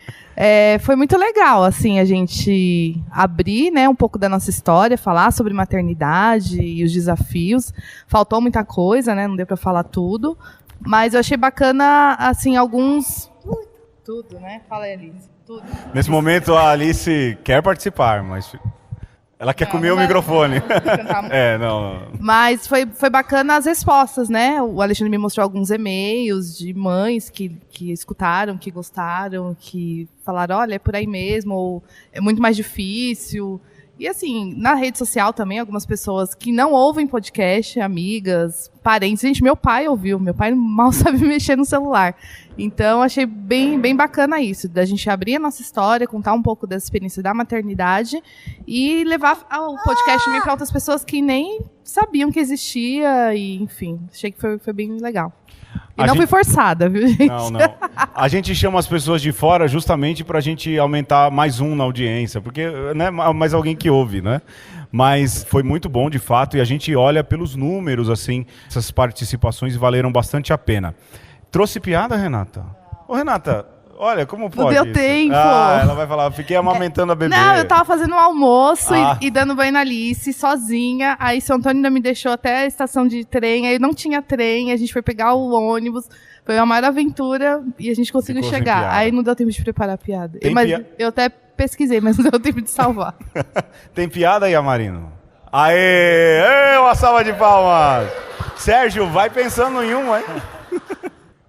Foi muito legal, assim, a gente abrir, né, um pouco da nossa história, falar sobre maternidade e os desafios. Faltou muita coisa, né, não deu para falar tudo, mas eu achei bacana, assim, alguns... Tudo, né? Fala aí, Alice. Tudo. Nesse momento, a Alice quer participar, mas... Ela quer comer o microfone. Não. Mas foi bacana as respostas, né? O Alexandre me mostrou alguns e-mails de mães que escutaram, que gostaram, que falaram, olha, é por aí mesmo, ou é muito mais difícil. E assim, na rede social também, algumas pessoas que não ouvem podcast, amigas, parentes. Gente, meu pai ouviu, meu pai mal sabe mexer no celular. Então, achei bem bacana isso, da gente abrir a nossa história, contar um pouco dessa experiência da maternidade e levar o podcast também para outras pessoas que nem sabiam que existia, e enfim, achei que foi bem legal. E não fui forçada, viu, gente? Não. A gente chama as pessoas de fora justamente para a gente aumentar mais na audiência, porque não é mais alguém que ouve, né? Mas foi muito bom, de fato, e a gente olha pelos números, assim, essas participações valeram bastante a pena. Trouxe piada, Renata? Ô, Renata, olha, como pode não deu isso? tempo. Ela vai falar, fiquei amamentando a bebê. Não, eu tava fazendo um almoço e dando banho na Alice, sozinha. Aí seu Antônio ainda me deixou até a estação de trem. Aí não tinha trem, a gente foi pegar o ônibus. Foi uma maior aventura e a gente conseguiu chegar. Aí não deu tempo de preparar a piada. Eu até pesquisei, mas não deu tempo de salvar. Tem piada aí, Amarino? Aê! Uma salva de palmas! Sérgio, vai pensando em um, hein?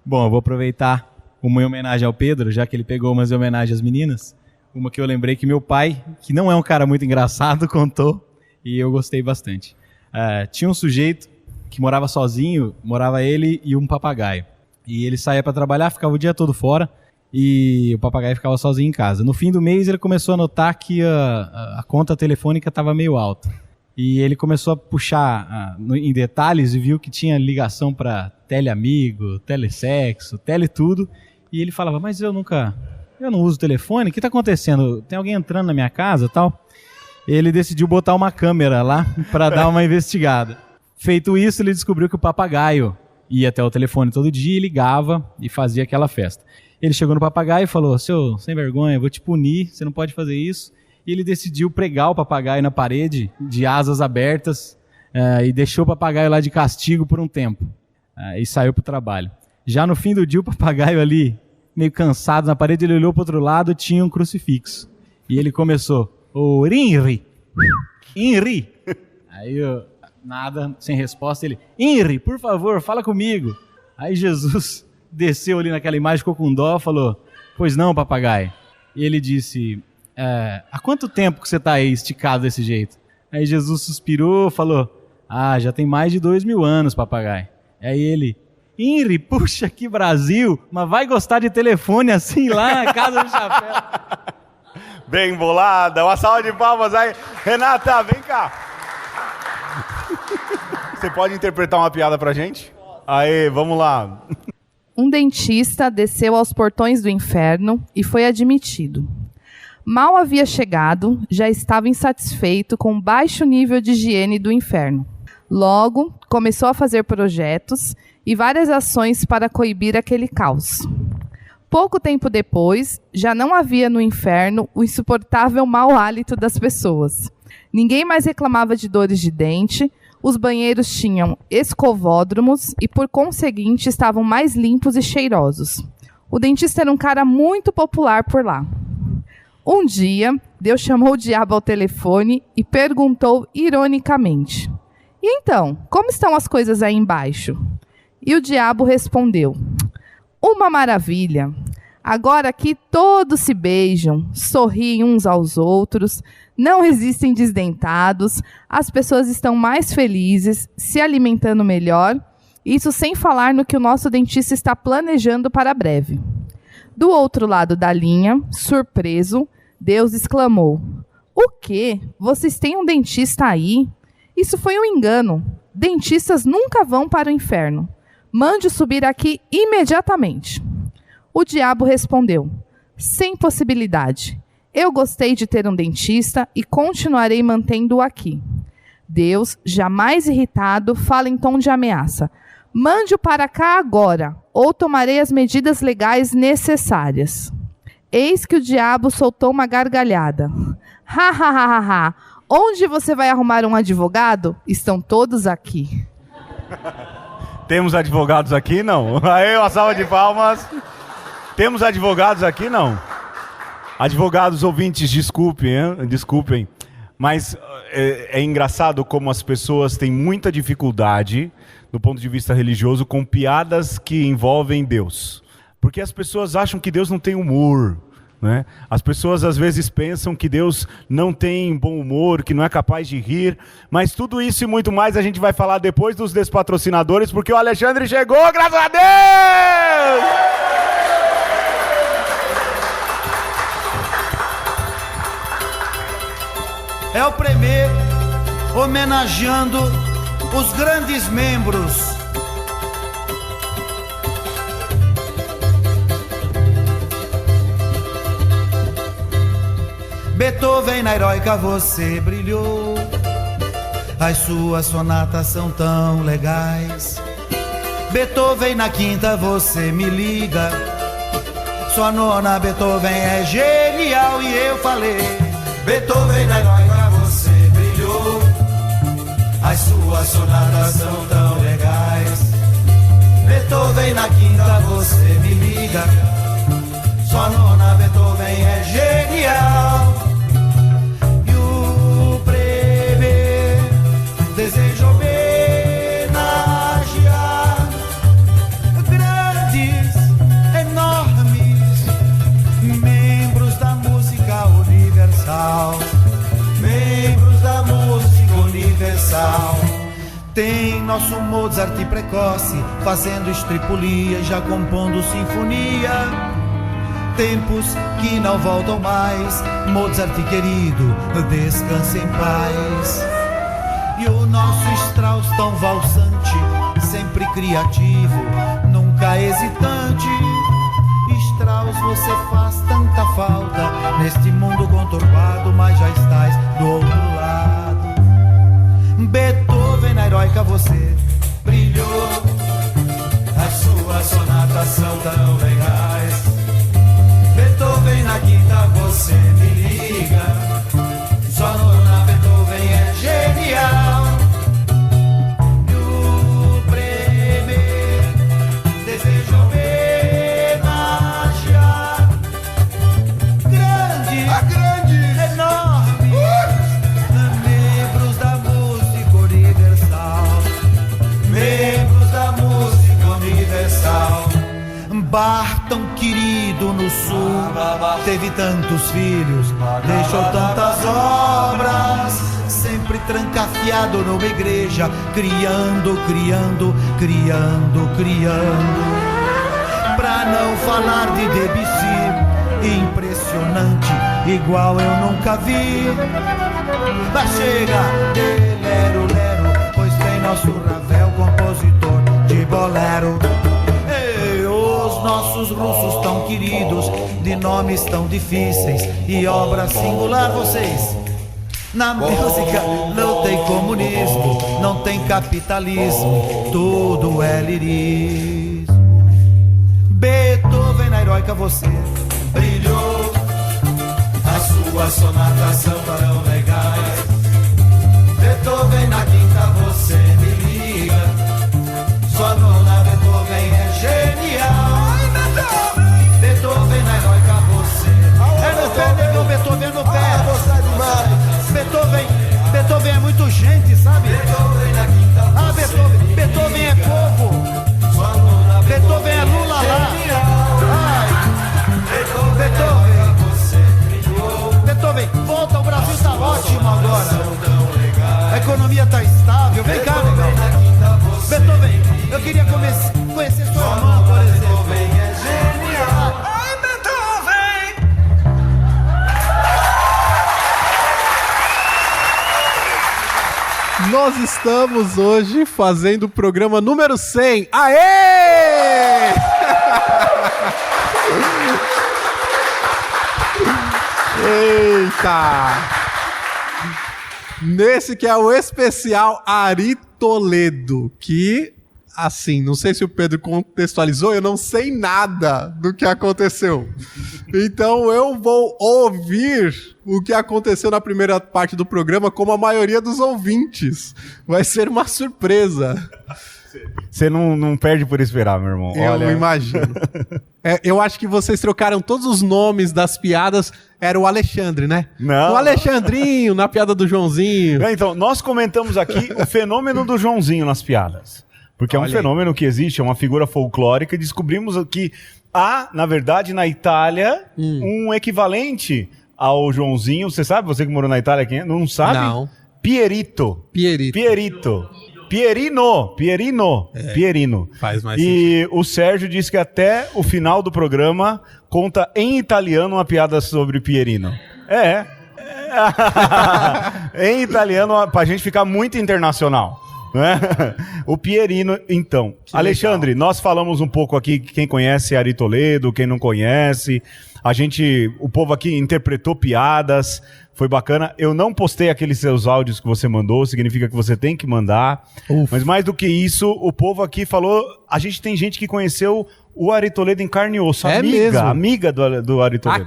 Bom, eu vou aproveitar uma em homenagem ao Pedro, já que ele pegou umas em homenagem às meninas. Uma que eu lembrei que meu pai, que não é um cara muito engraçado, contou e eu gostei bastante. Tinha um sujeito que morava sozinho, morava ele e um papagaio. E ele saía para trabalhar, ficava o dia todo fora e o papagaio ficava sozinho em casa. No fim do mês ele começou a notar que a conta telefônica estava meio alta. E ele começou a puxar em detalhes e viu que tinha ligação para teleamigo, telesexo, tudo. E ele falava, mas eu não uso telefone, o que está acontecendo? Tem alguém entrando na minha casa e tal? Ele decidiu botar uma câmera lá para dar uma investigada. Feito isso, ele descobriu que o papagaio ia até o telefone todo dia, ligava e fazia aquela festa. Ele chegou no papagaio e falou, seu sem vergonha, eu vou te punir, você não pode fazer isso. E ele decidiu pregar o papagaio na parede, de asas abertas, e deixou o papagaio lá de castigo por um tempo. E saiu para o trabalho. Já no fim do dia, o papagaio ali, meio cansado na parede, ele olhou para o outro lado, tinha um crucifixo. E ele começou, Orinri. Henri. Aí eu, nada, sem resposta, ele, Henri, por favor, fala comigo. Aí Jesus desceu ali naquela imagem, ficou com dó, falou, pois não, papagaio. E ele disse, há quanto tempo que você está aí esticado desse jeito? Aí Jesus suspirou, falou, já tem mais de 2000 anos, papagaio. Aí ele, Henri, puxa, que Brasil, mas vai gostar de telefone assim lá na casa do chapéu. Bem bolada, uma salva de palmas aí. Renata, vem cá. Você pode interpretar uma piada pra gente? Aê, vamos lá. Um dentista desceu aos portões do inferno e foi admitido. Mal havia chegado, já estava insatisfeito com o baixo nível de higiene do inferno. Logo, começou a fazer projetos e várias ações para coibir aquele caos. Pouco tempo depois, já não havia no inferno o insuportável mau hálito das pessoas. Ninguém mais reclamava de dores de dente, os banheiros tinham escovódromos e, por conseguinte, estavam mais limpos e cheirosos. O dentista era um cara muito popular por lá. Um dia, Deus chamou o diabo ao telefone e perguntou ironicamente, e então, como estão as coisas aí embaixo? E o diabo respondeu, uma maravilha! Agora aqui todos se beijam, sorriem uns aos outros, não existem desdentados, as pessoas estão mais felizes, se alimentando melhor, isso sem falar no que o nosso dentista está planejando para breve. Do outro lado da linha, surpreso, Deus exclamou, o quê? Vocês têm um dentista aí? Isso foi um engano. Dentistas nunca vão para o inferno. Mande subir aqui imediatamente. O diabo respondeu, sem possibilidade. Eu gostei de ter um dentista e continuarei mantendo-o aqui. Deus, jamais irritado, fala em tom de ameaça. Mande-o para cá agora, ou tomarei as medidas legais necessárias. Eis que o diabo soltou uma gargalhada. Ha, ha, ha, ha, ha. Onde você vai arrumar um advogado? Estão todos aqui. Temos advogados aqui, não? Aê, uma salva de palmas. Temos advogados aqui, não? Advogados ouvintes, desculpem. Mas é engraçado como as pessoas têm muita dificuldade, do ponto de vista religioso, com piadas que envolvem Deus. Porque as pessoas acham que Deus não tem humor, né? As pessoas às vezes pensam que Deus não tem bom humor, que não é capaz de rir. Mas tudo isso e muito mais a gente vai falar depois dos despatrocinadores, porque o Alexandre chegou, graças a Deus! É o Premier homenageando os grandes membros. Beethoven, na heróica você brilhou, as suas sonatas são tão legais. Beethoven, na quinta você me liga, sua nona Beethoven é genial. E eu falei, Beethoven, na heróica você brilhou, as suas sonatas são tão legais. Beethoven, na quinta você me liga, sua nona Beethoven é genial. E o Premier deseja homenagear grandes, enormes membros da música universal. Membros da música universal. Tem nosso Mozart precoce, fazendo estripulia e já compondo sinfonia. Tempos que não voltam mais, Mozart querido, descanse em paz. E o nosso Strauss tão valsante, sempre criativo, nunca hesitante. Strauss, você faz tanta falta neste mundo conturbado, mas já estás do outro lado. Beethoven, na heróica você brilhou, as suas sonatas são tão legais. Beethoven, na quinta você me liga, sua nona Beethoven é genial. E o Premier deseja tão querido no sul, teve tantos filhos, deixou tantas obras, sempre trancafiado numa igreja, criando, criando, criando, criando. Pra não falar de Debussy, impressionante, igual eu nunca vi. Mas chega de lero, lero, pois tem nosso Ravel, compositor de bolero. Ei, os nossos russos tão queridos, de nomes tão difíceis e obra singular, vocês. Na música não tem comunismo, não tem capitalismo, tudo é lirismo. Beethoven na heróica você brilhou, as suas sonatas são tão legais. Beethoven na quinta você me liga, sua nona Beethoven é genial. Beethoven na heróica você é no pé, negão, Beethoven é no pé. Beethoven é muito gente, sabe? Ah, Beethoven é povo. Beethoven é Lula lá. Beethoven, volta, o Brasil tá ótimo agora. A economia tá estável. Vem cá, legal. Beethoven, eu queria conhecer sua irmã, por exemplo. Ai, Beethoven! Nós estamos hoje fazendo o programa número 100. Aê! Eita! Nesse que é o especial Ari Toledo, que, assim, não sei se o Pedro contextualizou, eu não sei nada do que aconteceu. Então eu vou ouvir o que aconteceu na primeira parte do programa, como a maioria dos ouvintes. Vai ser uma surpresa. Você não perde por esperar, meu irmão. Eu imagino. Eu acho que vocês trocaram todos os nomes das piadas. Era o Alexandre, né? Não. O Alexandrinho, na piada do Joãozinho. Então, nós comentamos aqui o fenômeno do Joãozinho nas piadas. Porque é um fenômeno que existe, é uma figura folclórica. E descobrimos que há, na verdade, na Itália, um equivalente ao Joãozinho. Você sabe? Você que morou na Itália, quem é? Não sabe? Não. Pierino. Faz mais sentido. O Sérgio disse que até o final do programa conta em italiano uma piada sobre Pierino. Em italiano, pra gente ficar muito internacional. Né? O Pierino, então. Que Alexandre, legal. Nós falamos um pouco aqui, quem conhece Ari Toledo, quem não conhece. O povo aqui interpretou piadas, foi bacana. Eu não postei aqueles seus áudios que você mandou, significa que você tem que mandar. Mas mais do que isso, o povo aqui falou, a gente tem gente que conheceu o Ari Toledo em carne e osso, amiga do Ari Toledo.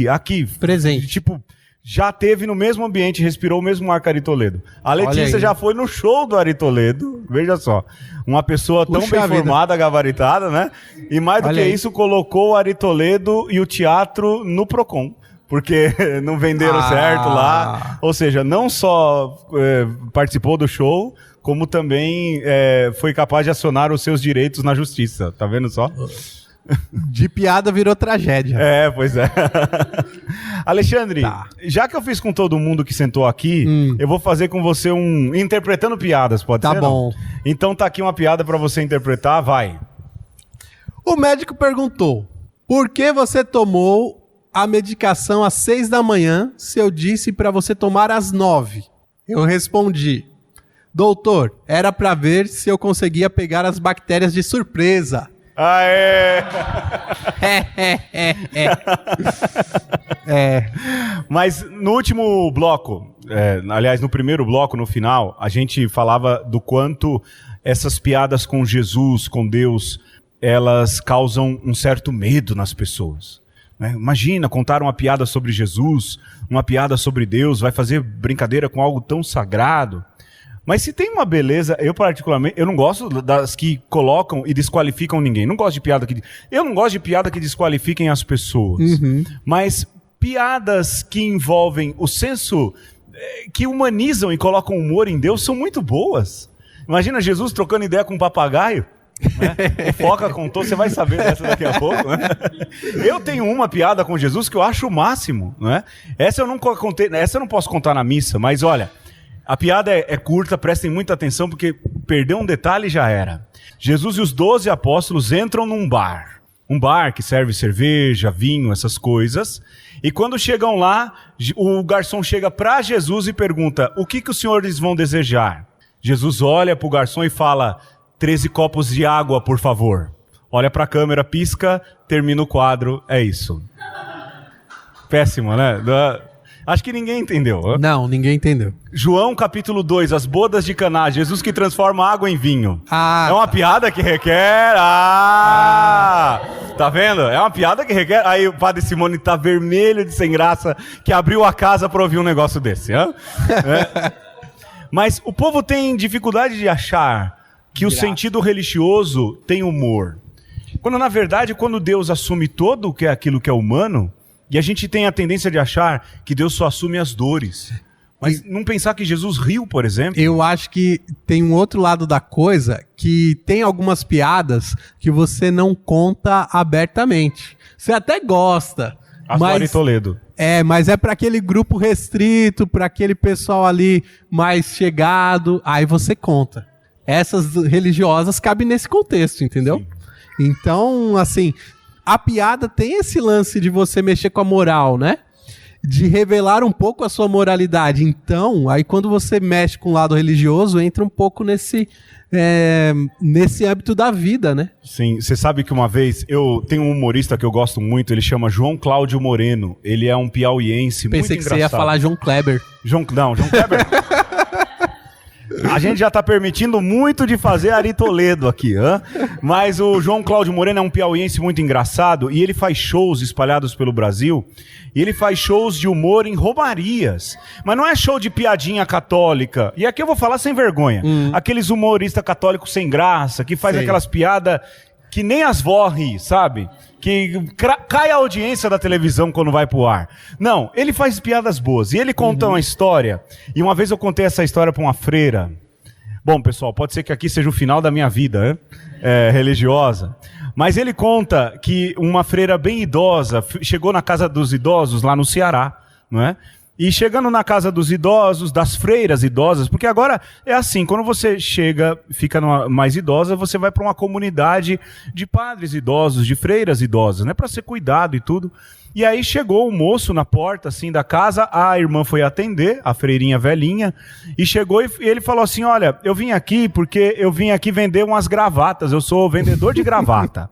Aqui. Presente. Tipo, já teve no mesmo ambiente, respirou o mesmo ar que Ari Toledo. A Letícia já foi no show do Ari Toledo, veja só. Uma pessoa tão bem formada, gabaritada, né? E mais do que isso, colocou o Ari Toledo e o teatro no Procon. Porque não venderam certo lá. Ou seja, não só participou do show, como também foi capaz de acionar os seus direitos na justiça. Tá vendo só? De piada virou tragédia. Pois é. Alexandre, já que eu fiz com todo mundo que sentou aqui, eu vou fazer com você interpretando piadas, pode ser? Tá bom. Não? Então tá aqui uma piada pra você interpretar, vai. O médico perguntou, por que você tomou a medicação às 6 da manhã se eu disse pra você tomar às 9? Eu respondi, doutor, era pra ver se eu conseguia pegar as bactérias de surpresa. Aê! Mas no último bloco, aliás, no primeiro bloco, no final, a gente falava do quanto essas piadas com Jesus, com Deus, elas causam um certo medo nas pessoas. Né? Imagina, contar uma piada sobre Jesus, uma piada sobre Deus, vai fazer brincadeira com algo tão sagrado. Mas se tem uma beleza, eu particularmente, eu não gosto das que colocam e desqualificam ninguém. Eu não gosto de piada que desqualifiquem as pessoas. Mas piadas que envolvem o senso, que humanizam e colocam humor em Deus, são muito boas. Imagina Jesus trocando ideia com um papagaio. Né? O Foca contou, você vai saber dessa daqui a pouco. Né? Eu tenho uma piada com Jesus que eu acho o máximo. Né? Essa eu não contei, essa eu não posso contar na missa, mas olha, a piada é curta, prestem muita atenção, porque perder um detalhe já era. Jesus e os 12 apóstolos entram num bar. Um bar que serve cerveja, vinho, essas coisas. E quando chegam lá, o garçom chega para Jesus e pergunta: o que os senhores vão desejar? Jesus olha para o garçom e fala: 13 copos de água, por favor. Olha para a câmera, pisca, termina o quadro, é isso. Péssimo, né? Acho que ninguém entendeu. Não, ninguém entendeu. João capítulo 2, as bodas de Caná, Jesus que transforma água em vinho. É uma piada que requer... tá vendo? É uma piada que requer... Aí o padre Simone tá vermelho de sem graça, que abriu a casa para ouvir um negócio desse. Mas o povo tem dificuldade de achar que o sentido religioso tem humor. Quando, na verdade, quando Deus assume todo o que é aquilo que é humano... E a gente tem a tendência de achar que Deus só assume as dores. Mas não pensar que Jesus riu, por exemplo. Eu acho que tem um outro lado da coisa, que tem algumas piadas que você não conta abertamente. Você até gosta. Mas Toledo. Mas é para aquele grupo restrito, para aquele pessoal ali mais chegado. Aí você conta. Essas religiosas cabem nesse contexto, entendeu? Sim. Então, assim... A piada tem esse lance de você mexer com a moral, né? De revelar um pouco a sua moralidade. Então, aí quando você mexe com o lado religioso, entra um pouco nesse âmbito da vida, né? Sim, você sabe que uma vez, eu tenho um humorista que eu gosto muito, ele chama João Cláudio Moreno. Ele é um piauiense muito engraçado. Pensei que você ia falar João Kleber. João Kleber... A gente já está permitindo muito de fazer Ari Toledo aqui, mas o João Cláudio Moreno é um piauiense muito engraçado e ele faz shows espalhados pelo Brasil e ele faz shows de humor em romarias, mas não é show de piadinha católica. E aqui eu vou falar sem vergonha. Aqueles humoristas católicos sem graça, que faz aquelas piadas que nem as vó ri, sabe? Que cai a audiência da televisão quando vai pro ar. Não, ele faz piadas boas. E ele conta uma história. E uma vez eu contei essa história pra uma freira. Bom, pessoal, pode ser que aqui seja o final da minha vida, religiosa. Mas ele conta que uma freira bem idosa chegou na casa dos idosos lá no Ceará, não é? E chegando na casa dos idosos, das freiras idosas, porque agora é assim, quando você chega, fica mais idosa, você vai para uma comunidade de padres idosos, de freiras idosas, né, para ser cuidado e tudo. E aí chegou um moço na porta assim da casa, a irmã foi atender, a freirinha velhinha, e chegou e ele falou assim: olha, eu vim aqui porque eu vim aqui vender umas gravatas, eu sou vendedor de gravata.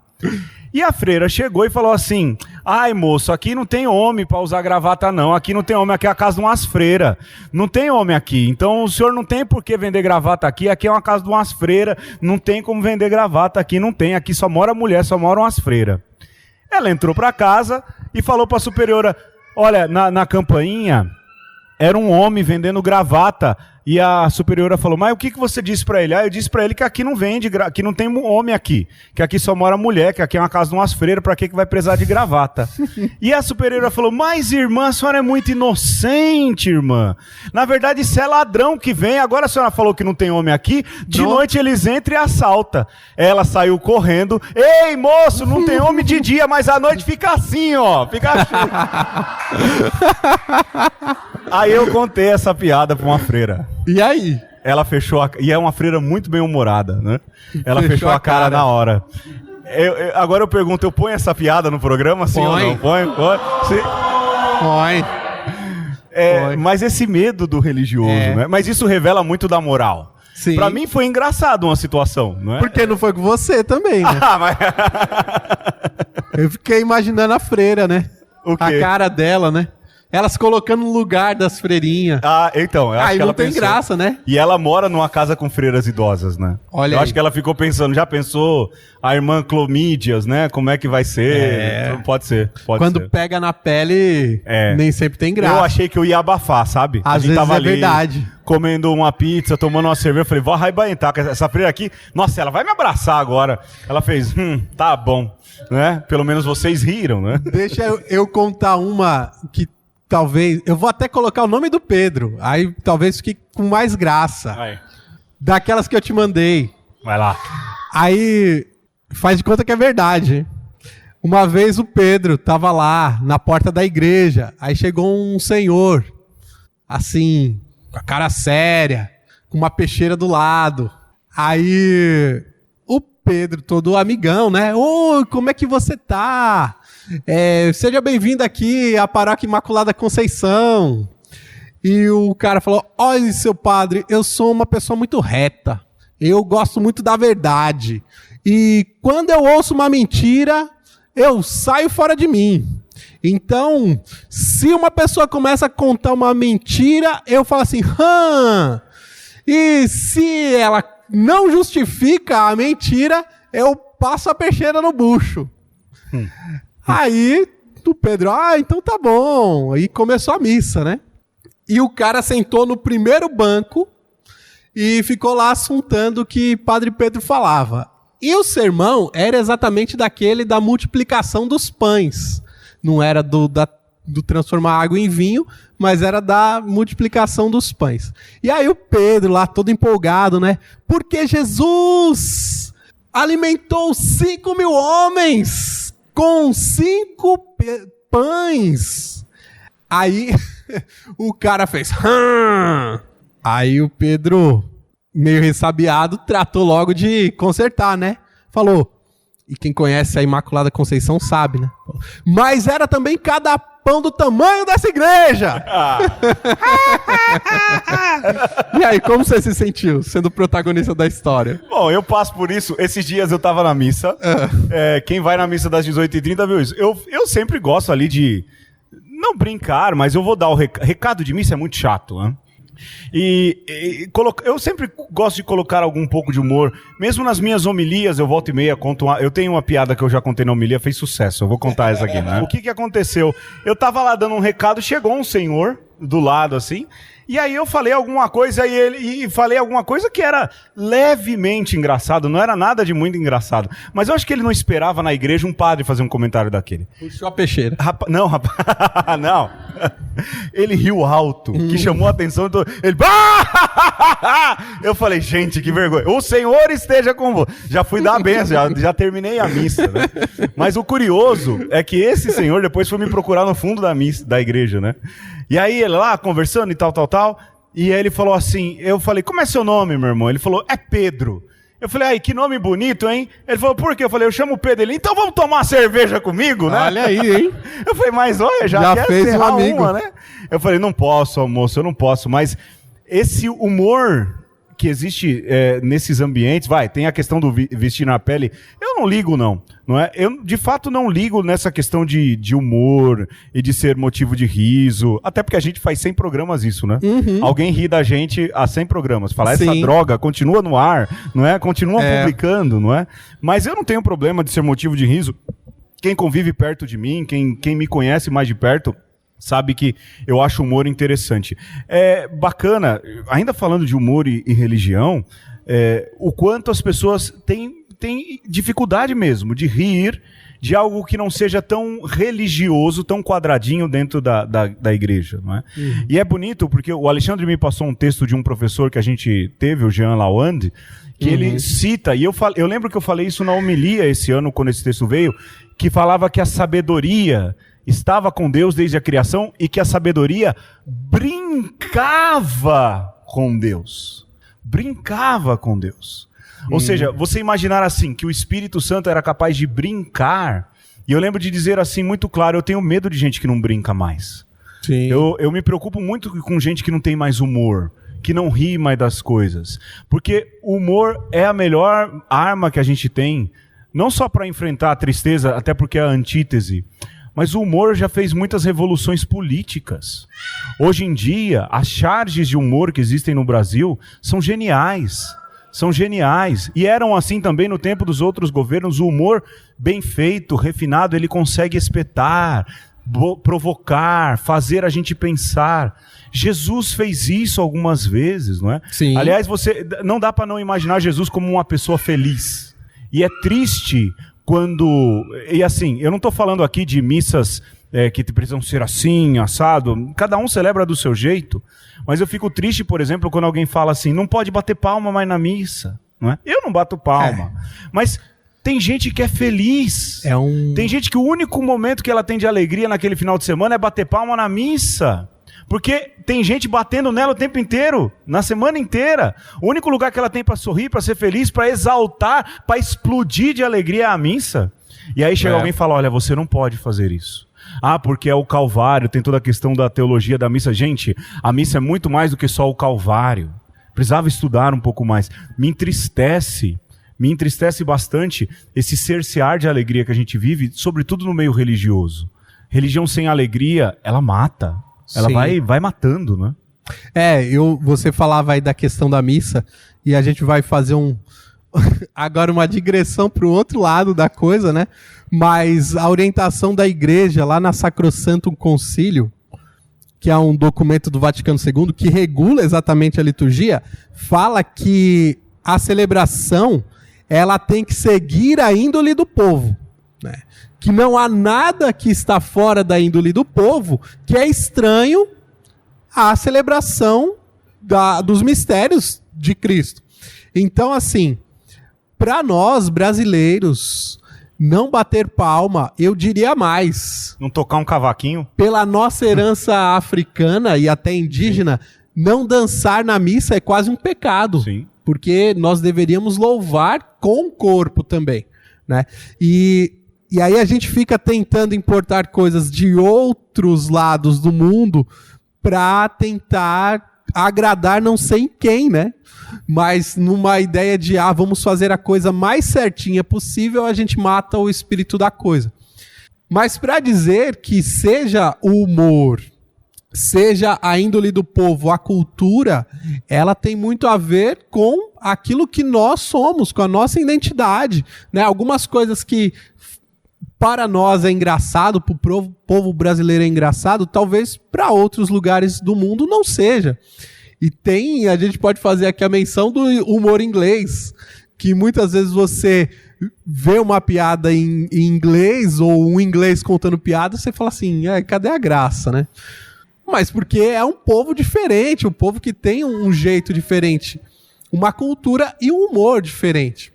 E a freira chegou e falou assim: ai, moço, aqui não tem homem para usar gravata não, aqui não tem homem, aqui é a casa de umas freiras, não tem homem aqui, então o senhor não tem por que vender gravata aqui é uma casa de umas freiras, não tem como vender gravata aqui, não tem, aqui só mora mulher, só moram as freiras. Ela entrou para casa e falou para a superiora: olha, na campainha era um homem vendendo gravata. E a superiora falou: mas o que você disse pra ele? Eu disse pra ele que aqui não vende, que não tem homem aqui, que aqui só mora mulher, que aqui é uma casa de umas freiras, pra que vai precisar de gravata? E a superiora falou: mas irmã, a senhora é muito inocente, irmã. Na verdade isso é ladrão que vem, agora a senhora falou que não tem homem aqui, de noite eles entram e assaltam. Ela saiu correndo: ei, moço, não tem homem de dia, mas à noite fica assim, ó, fica assim. Aí eu contei essa piada pra uma freira. E aí? Ela fechou e é uma freira muito bem humorada, né? Ela fechou a cara na hora. Agora eu pergunto, eu ponho essa piada no programa, sim ou não? Põe. Mas esse medo do religioso, né? Mas isso revela muito da moral. Sim. Pra mim foi engraçado uma situação, não é? Porque não foi com você também, né? Eu fiquei imaginando a freira, né? O quê? A cara dela, né? Elas colocando no lugar das freirinhas. Então, eu acho que ela não tem pensou. graça, né? E ela mora numa casa com freiras idosas, né? Olha eu aí. acho que ela ficou pensando, já pensou a irmã Clomídias, né? Como é que vai ser? Pode ser. Quando pega na pele, nem sempre tem graça. Eu achei que eu ia abafar, sabe? Às vezes tava é ali, verdade. comendo uma pizza, tomando uma cerveja, eu falei: vou arrebentar com essa freira aqui. Nossa, ela vai me abraçar agora. Ela fez: tá bom, né? Pelo menos vocês riram, né? Deixa eu contar uma que talvez... Eu vou até colocar o nome do Pedro. Aí talvez fique com mais graça. Vai. Daquelas que eu te mandei. Vai lá. Aí, faz de conta que é verdade. Uma vez o Pedro tava lá, na porta da igreja. Aí chegou um senhor, assim, com a cara séria, com uma peixeira do lado. Aí, o Pedro, todo amigão, né? Oi, como é que você tá? Seja bem-vindo aqui à Paróquia Imaculada Conceição. E o cara falou, olha, seu padre, eu sou uma pessoa muito reta. Eu gosto muito da verdade. E quando eu ouço uma mentira, eu saio fora de mim. Então, se uma pessoa começa a contar uma mentira, eu falo assim, e se ela não justifica a mentira, eu passo a peixeira no bucho. Aí, o Pedro, então tá bom. Aí começou a missa, né? E o cara sentou no primeiro banco e ficou lá assuntando o que Padre Pedro falava. E o sermão era exatamente daquele da multiplicação dos pães. Não era do transformar água em vinho, mas era da multiplicação dos pães. E aí o Pedro lá, todo empolgado, né? Porque Jesus alimentou 5.000 homens com 5 pães. Aí o cara fez... Aí o Pedro, meio ressabiado, tratou logo de consertar, né? Falou, e quem conhece a Imaculada Conceição sabe, né? Mas era também cada pão do tamanho dessa igreja! E aí, como você se sentiu sendo o protagonista da história? Bom, eu passo por isso. Esses dias eu tava na missa. Quem vai na missa das 18h30 viu isso. Eu sempre gosto ali de... Não brincar, mas eu vou dar o recado de missa é muito chato, né? Eu sempre gosto de colocar algum pouco de humor. Mesmo nas minhas homilias, eu volto e meia conto eu tenho uma piada que eu já contei na homilia, fez sucesso. Eu vou contar essa aqui, né? O que aconteceu? Eu tava lá dando um recado, chegou um senhor do lado, assim, e aí eu falei alguma coisa e falei alguma coisa que era levemente engraçado, não era nada de muito engraçado. Mas eu acho que ele não esperava na igreja um padre fazer um comentário daquele. Puxou a peixeira. Não. Ele riu alto, que chamou a atenção. Ele... Eu falei, gente, que vergonha. O Senhor esteja com você. Já fui dar a benção, já terminei a missa, né? Mas o curioso é que esse senhor depois foi me procurar no fundo da missa, da igreja, né? E aí ele lá, conversando e tal. E aí ele falou assim, eu falei, como é seu nome, meu irmão? Ele falou, é Pedro. Eu falei, ai, que nome bonito, hein? Ele falou, por quê? Eu falei, eu chamo o Pedro. Ele, então vamos tomar uma cerveja comigo, né? Olha aí, hein? Eu falei, mas olha, já quer fez um amigo. uma, né? Eu falei, não posso, moço, eu não posso. Mas esse humor que existe nesses ambientes, tem a questão do vestir na pele, eu não ligo, não é? Eu, de fato, não ligo nessa questão de humor e de ser motivo de riso, até porque a gente faz 100 programas isso, né? Uhum. Alguém ri da gente há 100 programas, falar essa droga continua no ar, não é? Continua publicando, não é? Mas eu não tenho problema de ser motivo de riso. Quem convive perto de mim, quem me conhece mais de perto, sabe que eu acho humor interessante. É bacana, ainda falando de humor e religião, o quanto as pessoas têm dificuldade mesmo de rir de algo que não seja tão religioso, tão quadradinho dentro da igreja, não é? Uhum. E é bonito porque o Alexandre me passou um texto de um professor que a gente teve, o Jean Lawande, que ele cita, e eu lembro que eu falei isso na homilia esse ano, quando esse texto veio, que falava que a sabedoria estava com Deus desde a criação e que a sabedoria brincava com Deus. Brincava com Deus. Ou seja, você imaginar assim, que o Espírito Santo era capaz de brincar, e eu lembro de dizer assim muito claro, eu tenho medo de gente que não brinca mais. Sim. Eu me preocupo muito com gente que não tem mais humor, que não ri mais das coisas. Porque o humor é a melhor arma que a gente tem, não só para enfrentar a tristeza, até porque é a antítese, mas o humor já fez muitas revoluções políticas. Hoje em dia, as charges de humor que existem no Brasil são geniais. São geniais. E eram assim também no tempo dos outros governos. O humor bem feito, refinado, ele consegue espetar, provocar, fazer a gente pensar. Jesus fez isso algumas vezes, não é? Sim. Aliás, não dá para não imaginar Jesus como uma pessoa feliz. E é triste quando... E assim, eu não estou falando aqui de missas que precisam ser assim, assado. Cada um celebra do seu jeito. Mas eu fico triste, por exemplo, quando alguém fala assim, não pode bater palma mais na missa. não é? Eu não bato palma. Mas tem gente que é feliz. Tem gente que o único momento que ela tem de alegria naquele final de semana é bater palma na missa. Porque tem gente batendo nela o tempo inteiro, na semana inteira. O único lugar que ela tem para sorrir, para ser feliz, para exaltar, para explodir de alegria é a missa. E aí chega alguém e fala, olha, você não pode fazer isso. Ah, porque é o Calvário, tem toda a questão da teologia da missa. Gente, a missa é muito mais do que só o Calvário. Precisava estudar um pouco mais. Me entristece bastante esse cercear de alegria que a gente vive, sobretudo no meio religioso. Religião sem alegria, ela mata. Ela vai matando, né? Você falava aí da questão da missa, e a gente vai fazer agora uma digressão para o outro lado da coisa, né? Mas a orientação da igreja lá na Sacrosantum Concílio, que é um documento do Vaticano II, que regula exatamente a liturgia, fala que a celebração ela tem que seguir a índole do povo, né? Que não há nada que está fora da índole do povo que é estranho à celebração dos mistérios de Cristo. Então, assim, para nós brasileiros, não bater palma, eu diria mais. Não tocar um cavaquinho? Pela nossa herança africana e até indígena, não dançar na missa é quase um pecado. Sim. Porque nós deveríamos louvar com o corpo também, né? E aí a gente fica tentando importar coisas de outros lados do mundo para tentar agradar não sei quem, né? Mas numa ideia de, vamos fazer a coisa mais certinha possível, a gente mata o espírito da coisa. Mas para dizer que seja o humor, seja a índole do povo, a cultura, ela tem muito a ver com aquilo que nós somos, com a nossa identidade, né? Algumas coisas que para nós é engraçado, para o povo brasileiro é engraçado, talvez para outros lugares do mundo não seja. E a gente pode fazer aqui a menção do humor inglês, que muitas vezes você vê uma piada em inglês, ou um inglês contando piada, você fala assim, cadê a graça, né? Mas porque é um povo diferente, um povo que tem um jeito diferente, uma cultura e um humor diferente.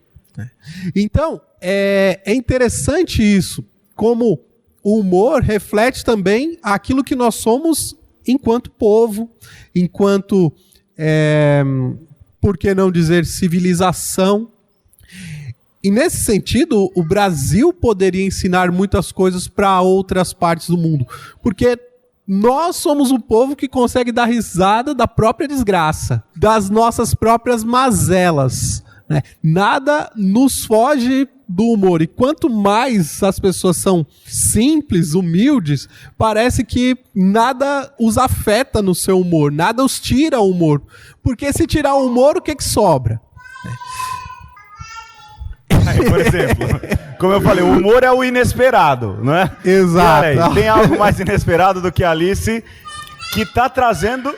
Então, é interessante isso, como o humor reflete também aquilo que nós somos enquanto povo, enquanto, por que não dizer, civilização. E nesse sentido, o Brasil poderia ensinar muitas coisas para outras partes do mundo, porque nós somos um povo que consegue dar risada da própria desgraça, das nossas próprias mazelas, né? Nada nos foge do humor. E quanto mais as pessoas são simples, humildes, parece que nada os afeta no seu humor, nada os tira o humor. Porque se tirar o humor, o que sobra? Aí, por exemplo, como eu falei, o humor é o inesperado, não é? Exato. E aí, tem algo mais inesperado do que a Alice, que está trazendo...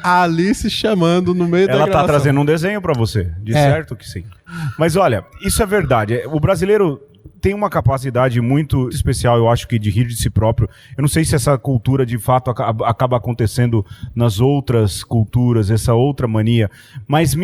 A Alice chamando no meio da gravação. Ela tá trazendo um desenho pra você, de certo que sim. Mas olha, isso é verdade. O brasileiro tem uma capacidade muito especial, eu acho que de rir de si próprio. Eu não sei se essa cultura de fato acaba acontecendo nas outras culturas, essa outra mania, mas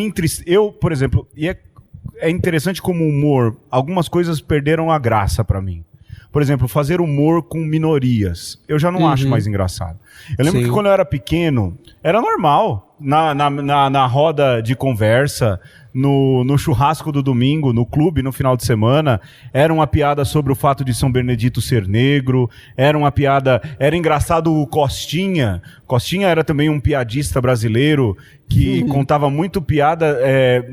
eu, por exemplo, e é interessante como o humor, algumas coisas perderam a graça pra mim. Por exemplo, fazer humor com minorias. Eu já não acho mais engraçado. Eu lembro que quando eu era pequeno, era normal. Na roda de conversa, no churrasco do domingo, no clube, no final de semana, era uma piada sobre o fato de São Benedito ser negro, era engraçado o Costinha. Costinha era também um piadista brasileiro que contava muito piada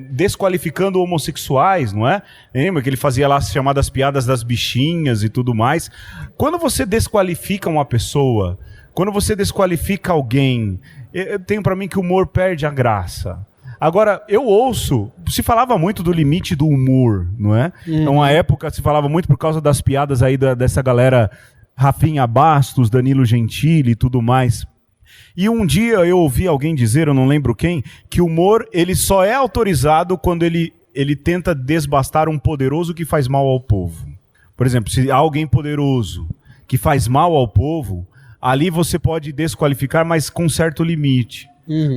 desqualificando homossexuais, não é? Lembra que ele fazia lá as chamadas piadas das bichinhas e tudo mais. Quando você desqualifica uma pessoa, quando você desqualifica alguém, eu tenho pra mim que o humor perde a graça. Agora, se falava muito do limite do humor, não é? Uma época se falava muito por causa das piadas aí dessa galera, Rafinha Bastos, Danilo Gentili e tudo mais. E um dia eu ouvi alguém dizer, eu não lembro quem, que o humor ele só é autorizado quando ele tenta desbastar um poderoso que faz mal ao povo. Por exemplo, se há alguém poderoso que faz mal ao povo, ali você pode desqualificar, mas com certo limite.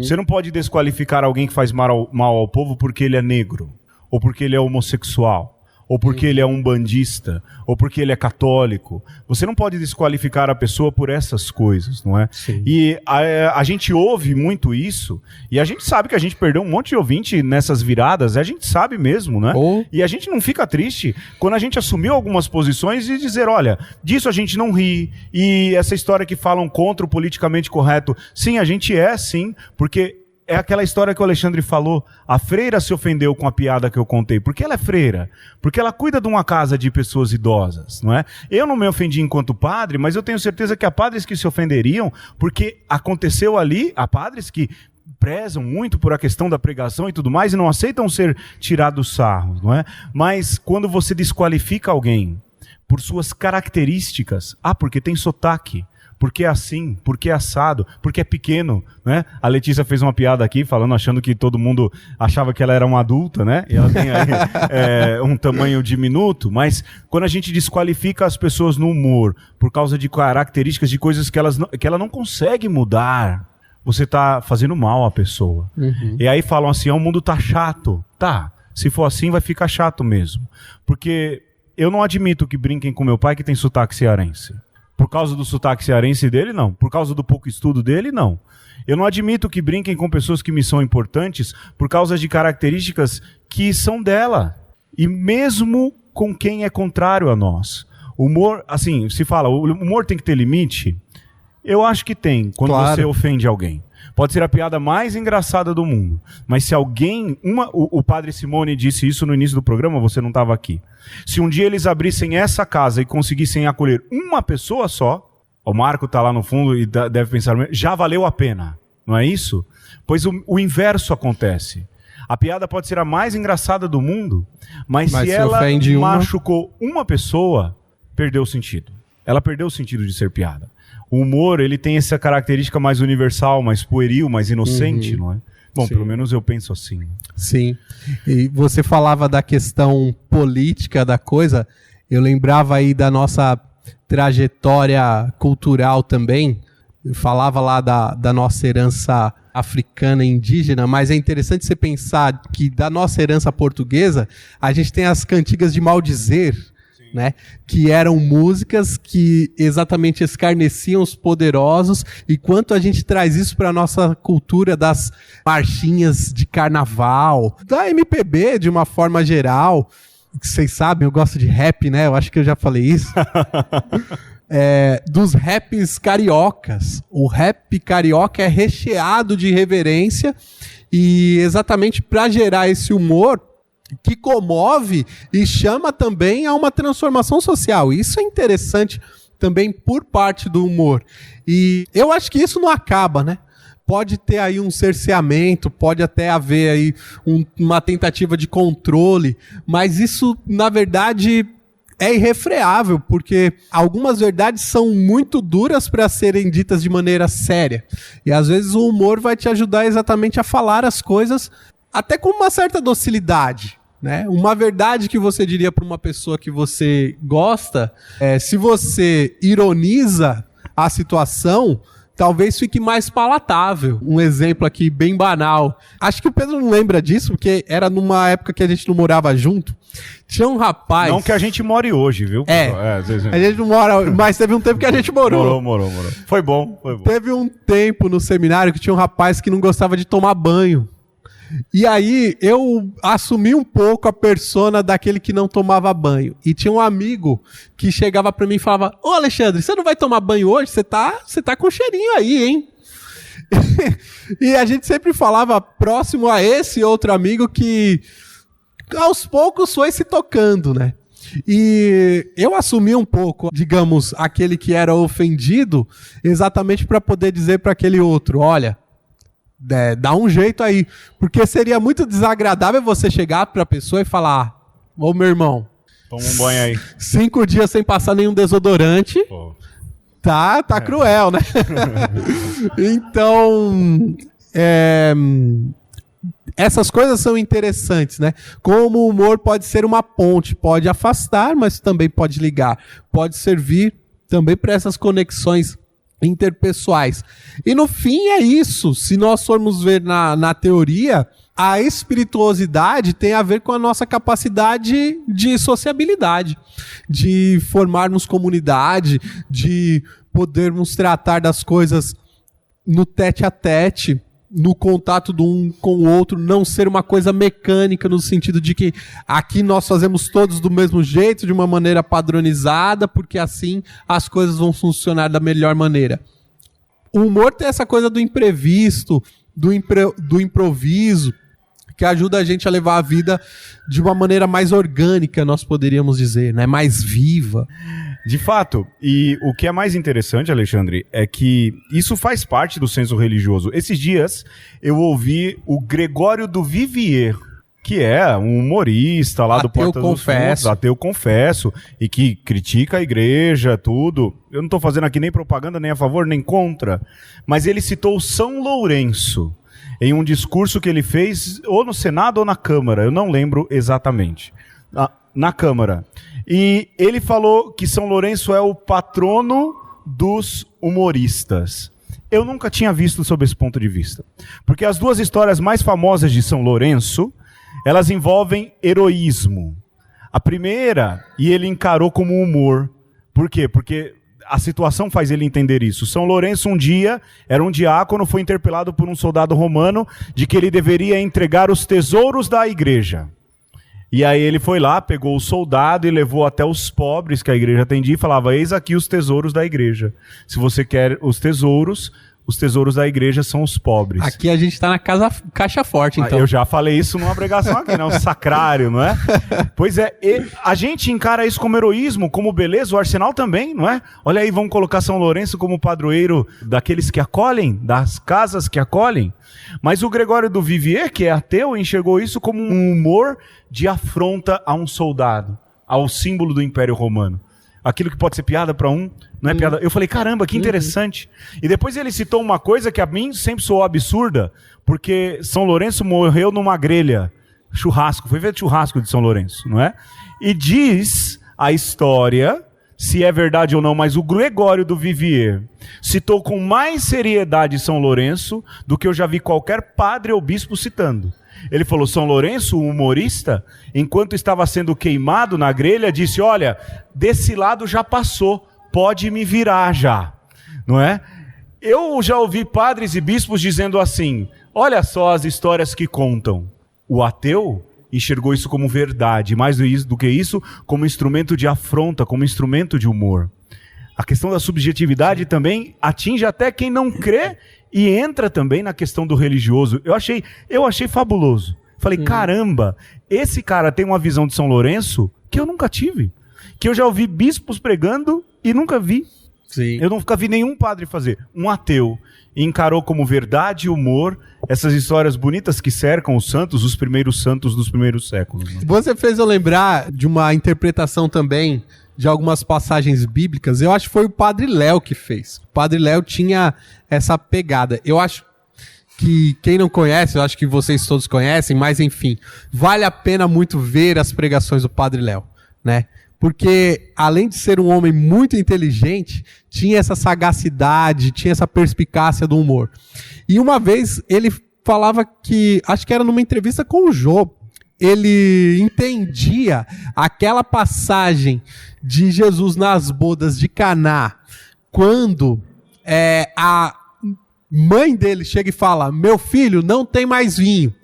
Você não pode desqualificar alguém que faz mal ao povo porque ele é negro, ou porque ele é homossexual, ou porque ele é um bandista, ou porque ele é católico. Você não pode desqualificar a pessoa por essas coisas, não é? Sim. E a gente ouve muito isso, e a gente sabe que a gente perdeu um monte de ouvinte nessas viradas, a gente sabe mesmo, né? E a gente não fica triste quando a gente assumiu algumas posições e dizer, olha, disso a gente não ri, e essa história que falam contra o politicamente correto, sim, a gente sim, porque... É aquela história que o Alexandre falou. A freira se ofendeu com a piada que eu contei. Por que ela é freira? Porque ela cuida de uma casa de pessoas idosas, não é? Eu não me ofendi enquanto padre, mas eu tenho certeza que há padres que se ofenderiam, porque aconteceu ali, há padres que prezam muito por a questão da pregação e tudo mais, e não aceitam ser tirados sarros, não é? Mas quando você desqualifica alguém por suas características, porque tem sotaque, porque é assim, porque é assado, porque é pequeno, né? A Letícia fez uma piada aqui, achando que todo mundo achava que ela era uma adulta, né? E ela tem aí, um tamanho diminuto, mas quando a gente desqualifica as pessoas no humor por causa de características de coisas que ela não consegue mudar, você está fazendo mal à pessoa. E aí falam assim, o mundo tá chato. Tá, se for assim vai ficar chato mesmo. Porque eu não admito que brinquem com meu pai que tem sotaque cearense. Por causa do sotaque cearense dele, não. Por causa do pouco estudo dele, não. Eu não admito que brinquem com pessoas que me são importantes por causa de características que são dela. E mesmo com quem é contrário a nós. O humor, assim, se fala, o humor tem que ter limite? Eu acho que tem, quando você ofende alguém. Pode ser a piada mais engraçada do mundo. Mas se alguém... O padre Simone disse isso no início do programa, você não estava aqui. Se um dia eles abrissem essa casa e conseguissem acolher uma pessoa só, o Marco está lá no fundo e deve pensar, já valeu a pena, não é isso? Pois o inverso acontece. A piada pode ser a mais engraçada do mundo, mas se ela machucou uma pessoa, perdeu o sentido. Ela perdeu o sentido de ser piada. O humor, ele tem essa característica mais universal, mais pueril, mais inocente, não é? Bom, Sim. Pelo menos eu penso assim. Sim. E você falava da questão política da coisa, eu lembrava aí da nossa trajetória cultural também, eu falava lá da nossa herança africana e indígena, mas é interessante você pensar que da nossa herança portuguesa, a gente tem as cantigas de maldizer, né? Que eram músicas que exatamente escarneciam os poderosos, e quanto a gente traz isso para a nossa cultura das marchinhas de carnaval, da MPB de uma forma geral, que vocês sabem, eu gosto de rap, né? Eu acho que eu já falei isso. Dos raps cariocas. O rap carioca é recheado de reverência, e exatamente para gerar esse humor que comove e chama também a uma transformação social. Isso é interessante também por parte do humor. E eu acho que isso não acaba, né? Pode ter aí um cerceamento, pode até haver aí uma tentativa de controle, mas isso, na verdade, é irrefreável, porque algumas verdades são muito duras para serem ditas de maneira séria. E às vezes o humor vai te ajudar exatamente a falar as coisas até com uma certa docilidade, né? Uma verdade que você diria para uma pessoa que você gosta, se você ironiza a situação, talvez fique mais palatável. Um exemplo aqui bem banal. Acho que o Pedro não lembra disso, porque era numa época que a gente não morava junto. Tinha um rapaz... Não que a gente more hoje, viu? A gente não mora, mas teve um tempo que a gente morou. Morou. Foi bom. Teve um tempo no seminário que tinha um rapaz que não gostava de tomar banho. E aí eu assumi um pouco a persona daquele que não tomava banho. E tinha um amigo que chegava pra mim e falava: "Ô Alexandre, você não vai tomar banho hoje? Você tá com cheirinho aí, hein?" E a gente sempre falava próximo a esse outro amigo que aos poucos foi se tocando, né? E eu assumi um pouco, digamos, aquele que era ofendido, exatamente para poder dizer para aquele outro: olha, dá um jeito aí, porque seria muito desagradável você chegar pra pessoa e falar: ô meu irmão, toma um banho aí, 5 dias sem passar nenhum desodorante. Pô. Tá cruel, né? Então, essas coisas são interessantes, né? Como o humor pode ser uma ponte, pode afastar, mas também pode ligar, pode servir também para essas conexões interpessoais. E no fim é isso. Se nós formos ver na teoria, a espirituosidade tem a ver com a nossa capacidade de sociabilidade, de formarmos comunidade, de podermos tratar das coisas no tete a tete, no contato do um com o outro, não ser uma coisa mecânica, no sentido de que aqui nós fazemos todos do mesmo jeito, de uma maneira padronizada, porque assim as coisas vão funcionar da melhor maneira. O humor tem essa coisa do imprevisto, do improviso, que ajuda a gente a levar a vida de uma maneira mais orgânica, nós poderíamos dizer, né? Mais viva. De fato, e o que é mais interessante, Alexandre, é que isso faz parte do senso religioso. Esses dias eu ouvi o Gregório do Vivier, que é um humorista lá do Porta dos Fundos, ateu confesso, e que critica a igreja, tudo. Eu não estou fazendo aqui nem propaganda, nem a favor, nem contra, mas ele citou São Lourenço em um discurso que ele fez ou no Senado ou na Câmara, eu não lembro exatamente, na Câmara. E ele falou que São Lourenço é o patrono dos humoristas. Eu nunca tinha visto sob esse ponto de vista, porque as duas histórias mais famosas de São Lourenço, elas envolvem heroísmo. A primeira, e ele encarou como humor. Por quê? Porque a situação faz ele entender isso. São Lourenço um dia era um diácono, foi interpelado por um soldado romano de que ele deveria entregar os tesouros da igreja. E aí ele foi lá, pegou o soldado e levou até os pobres que a igreja atendia e falava: eis aqui os tesouros da igreja. Se você quer os tesouros da igreja são os pobres. Aqui a gente tá na caixa forte, então. Eu já falei isso numa pregação aqui, né? Um sacrário, não é? Pois é, a gente encara isso como heroísmo, como beleza, o Arsenal também, não é? Olha aí, vamos colocar São Lourenço como padroeiro daqueles que acolhem, das casas que acolhem. Mas o Gregório do Vivier, que é ateu, enxergou isso como um humor de afronta a um soldado, ao símbolo do Império Romano. Aquilo que pode ser piada para um, não é piada. Eu falei, caramba, que interessante. E depois ele citou uma coisa que a mim sempre soou absurda, porque São Lourenço morreu numa grelha, churrasco, foi feito churrasco de São Lourenço, não é? E diz a história, se é verdade ou não, mas o Gregório do Vivier citou com mais seriedade São Lourenço do que eu já vi qualquer padre ou bispo citando. Ele falou, São Lourenço, o humorista, enquanto estava sendo queimado na grelha, disse, olha, desse lado já passou, pode me virar já, não é? Eu já ouvi padres e bispos dizendo assim, olha só as histórias que contam. O ateu enxergou isso como verdade, mais do que isso, como instrumento de afronta, como instrumento de humor. A questão da subjetividade também atinge até quem não crê e entra também na questão do religioso. Eu achei fabuloso. Falei, caramba, esse cara tem uma visão de São Lourenço que eu nunca tive. Que eu já ouvi bispos pregando e nunca vi. Sim. Eu nunca vi nenhum padre fazer. Um ateu encarou como verdade e humor essas histórias bonitas que cercam os santos dos primeiros séculos. Né? Você fez eu lembrar de uma interpretação também de algumas passagens bíblicas. Eu acho que foi o Padre Léo que fez. O Padre Léo tinha essa pegada. Eu acho que quem não conhece, eu acho que vocês todos conhecem, mas enfim, vale a pena muito ver as pregações do Padre Léo, né? Porque, além de ser um homem muito inteligente, tinha essa sagacidade, tinha essa perspicácia do humor. E uma vez ele falava que, acho que era numa entrevista com o Jô, ele entendia aquela passagem de Jesus nas bodas de Caná, quando a mãe dele chega e fala, meu filho, não tem mais vinho.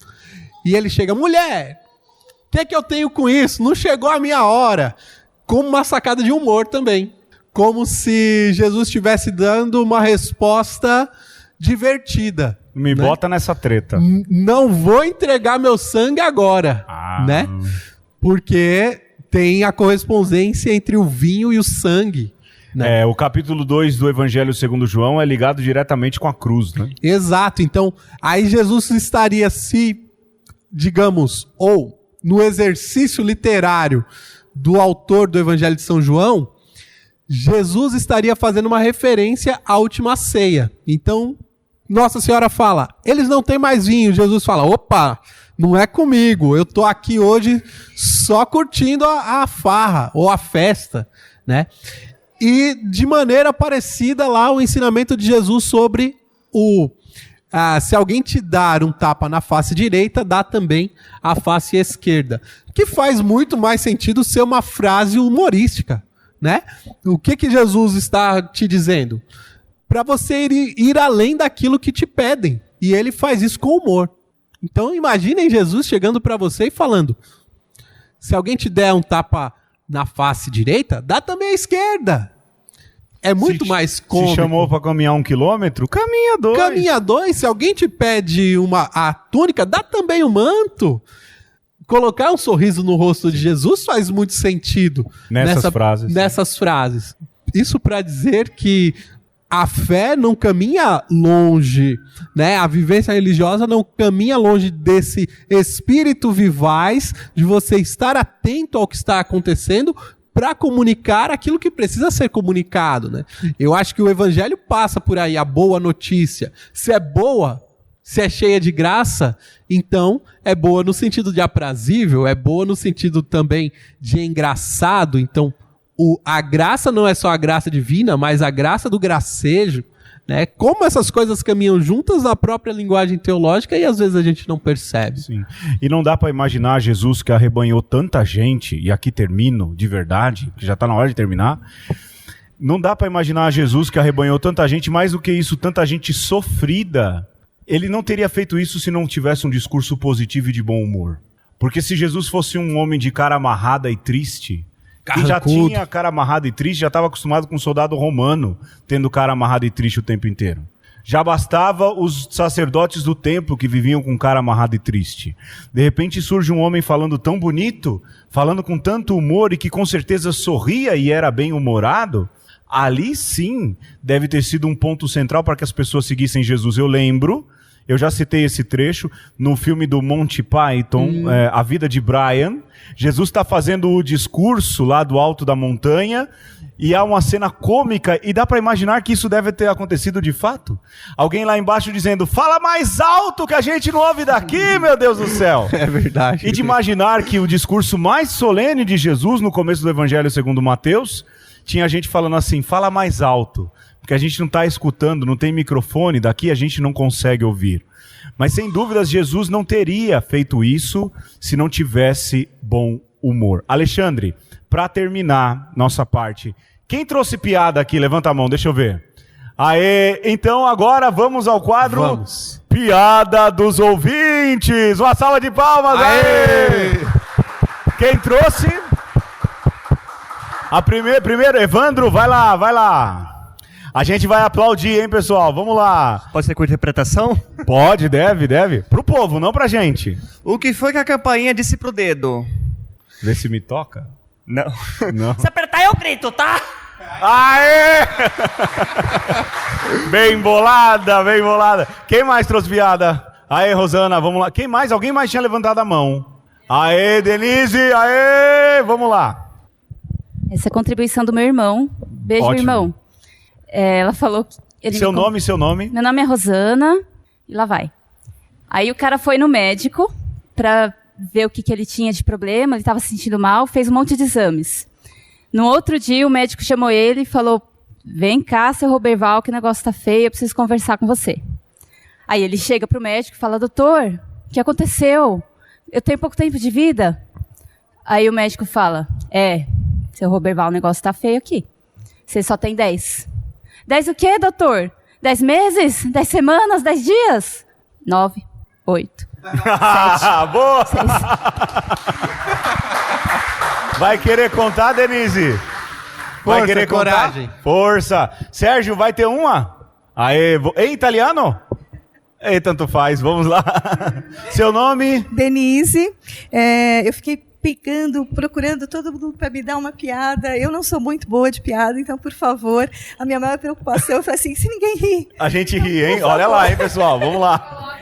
E ele chega, mulher, o que eu tenho com isso? Não chegou a minha hora. Como uma sacada de humor também. Como se Jesus estivesse dando uma resposta divertida. Me bota nessa treta. Não vou entregar meu sangue agora, né? Porque tem a correspondência entre o vinho e o sangue. Né? O capítulo 2 do Evangelho segundo João é ligado diretamente com a cruz, né? Exato. Então, aí Jesus estaria digamos, ou no exercício literário do autor do Evangelho de São João, Jesus estaria fazendo uma referência à última ceia. Então, Nossa Senhora fala, eles não têm mais vinho. Jesus fala, opa, não é comigo, eu tô aqui hoje só curtindo a farra ou a festa, né? E de maneira parecida lá o ensinamento de Jesus sobre se alguém te dar um tapa na face direita, dá também a face esquerda. Que faz muito mais sentido ser uma frase humorística, né? O que Jesus está te dizendo? Para você ir além daquilo que te pedem. E ele faz isso com humor. Então imaginem Jesus chegando para você e falando: se alguém te der um tapa na face direita, dá também a esquerda. É muito mais cômico. Se chamou para caminhar 1 quilômetro, caminha 2. Caminha 2. Se alguém te pede a túnica, dá também o manto. Colocar um sorriso no rosto de Jesus faz muito sentido nessas frases. Isso para dizer que a fé não caminha longe, né? A vivência religiosa não caminha longe desse espírito vivaz de você estar atento ao que está acontecendo para comunicar aquilo que precisa ser comunicado, né? Eu acho que o evangelho passa por aí, a boa notícia. Se é boa, se é cheia de graça, então é boa no sentido de aprazível, é boa no sentido também de engraçado. Então, a graça não é só a graça divina, mas a graça do gracejo, né? Como essas coisas caminham juntas na própria linguagem teológica e às vezes a gente não percebe. Sim. E não dá para imaginar Jesus que arrebanhou tanta gente, e aqui termino de verdade, que já está na hora de terminar. Não dá para imaginar Jesus que arrebanhou tanta gente, mais do que isso, tanta gente sofrida. Ele não teria feito isso se não tivesse um discurso positivo e de bom humor. Porque se Jesus fosse um homem de cara amarrada e triste, e já tinha cara amarrado e triste, já estava acostumado com um soldado romano tendo cara amarrado e triste o tempo inteiro. Já bastava os sacerdotes do templo que viviam com cara amarrado e triste. De repente surge um homem falando tão bonito, falando com tanto humor e que com certeza sorria e era bem-humorado. Ali sim deve ter sido um ponto central para que as pessoas seguissem Jesus. Eu lembro, eu já citei esse trecho, no filme do Monty Python, A Vida de Brian. Jesus está fazendo o discurso lá do alto da montanha e há uma cena cômica e dá para imaginar que isso deve ter acontecido de fato. Alguém lá embaixo dizendo: fala mais alto que a gente não ouve daqui, meu Deus do céu. É verdade. E de imaginar que o discurso mais solene de Jesus no começo do Evangelho segundo Mateus, tinha gente falando assim: fala mais alto, porque a gente não está escutando, não tem microfone, daqui a gente não consegue ouvir. Mas sem dúvidas Jesus não teria feito isso se não tivesse bom humor. Alexandre, para terminar nossa parte, quem trouxe piada aqui? Levanta a mão, deixa eu ver. Aê, então agora vamos ao quadro Piada dos Ouvintes. Uma salva de palmas. Aê! Quem trouxe? Primeiro, Evandro, vai lá. A gente vai aplaudir, hein, pessoal? Vamos lá. Pode ser com interpretação? Pode, deve. Pro povo, não pra gente. O que foi que a campainha disse pro dedo? Vê se me toca. Não. Se apertar eu grito, tá? Aê! Bem bolada. Quem mais trouxe piada? Aê, Rosana, vamos lá. Quem mais? Alguém mais tinha levantado a mão? Aê, Denise, aê! Vamos lá. Essa é a contribuição do meu irmão. Beijo, Ótimo. irmão. Ela falou que... Seu nome? Meu nome é Rosana, e lá vai. Aí o cara foi no médico pra ver o que ele tinha de problema, ele estava se sentindo mal, fez um monte de exames. No outro dia, o médico chamou ele e falou: vem cá, seu Roberval, que o negócio tá feio, eu preciso conversar com você. Aí ele chega pro médico e fala: doutor, o que aconteceu? Eu tenho pouco tempo de vida. Aí o médico fala: seu Roberval, o negócio tá feio aqui. Você só tem 10. 10 o quê, doutor? 10 meses? 10 semanas? 10 dias? 9, 8, 7, Boa! 6. Vai querer contar, Denise? Vai querer contar? Coragem. Força. Sérgio, vai ter uma? Aê, em italiano? Ei, tanto faz, vamos lá. Seu nome? Denise. Eu fiquei procurando todo mundo para me dar uma piada. Eu não sou muito boa de piada, então, por favor, a minha maior preocupação foi assim: se ninguém ri. A gente ri, hein? Olha lá, hein, pessoal? Vamos lá.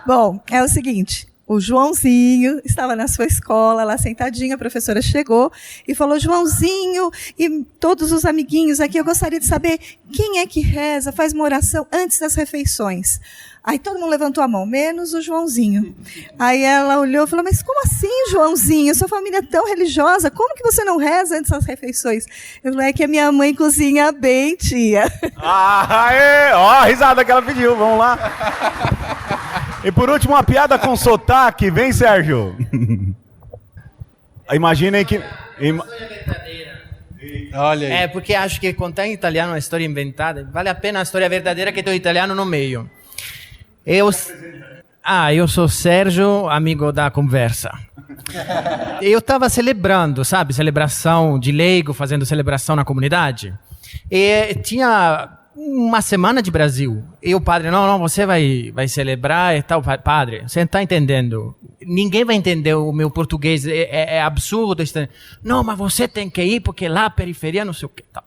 Bom, é o seguinte: O Joãozinho estava na sua escola, lá sentadinho, a professora chegou e falou: Joãozinho e todos os amiguinhos aqui, eu gostaria de saber quem é que reza, faz uma oração antes das refeições. Aí todo mundo levantou a mão, menos o Joãozinho. Aí ela olhou e falou: mas como assim, Joãozinho? Sua família é tão religiosa, como que você não reza antes das refeições? Eu falei: é que a minha mãe cozinha bem, tia. Aê! Ó, a risada que ela pediu, vamos lá. E por último, uma piada com sotaque. Vem, Sérgio. Imaginem que... Olha aí. É, porque acho que contar em italiano é uma história inventada. Vale a pena a história verdadeira que tem o italiano no meio. Eu sou Sérgio, amigo da conversa. Eu estava celebrando, sabe? Celebração de leigo, fazendo celebração na comunidade. E tinha uma semana de Brasil. E o padre, não, você vai celebrar e tal. Padre, você não está entendendo. Ninguém vai entender o meu português, é absurdo. Não, mas você tem que ir, porque lá a periferia não sei o que. Tal.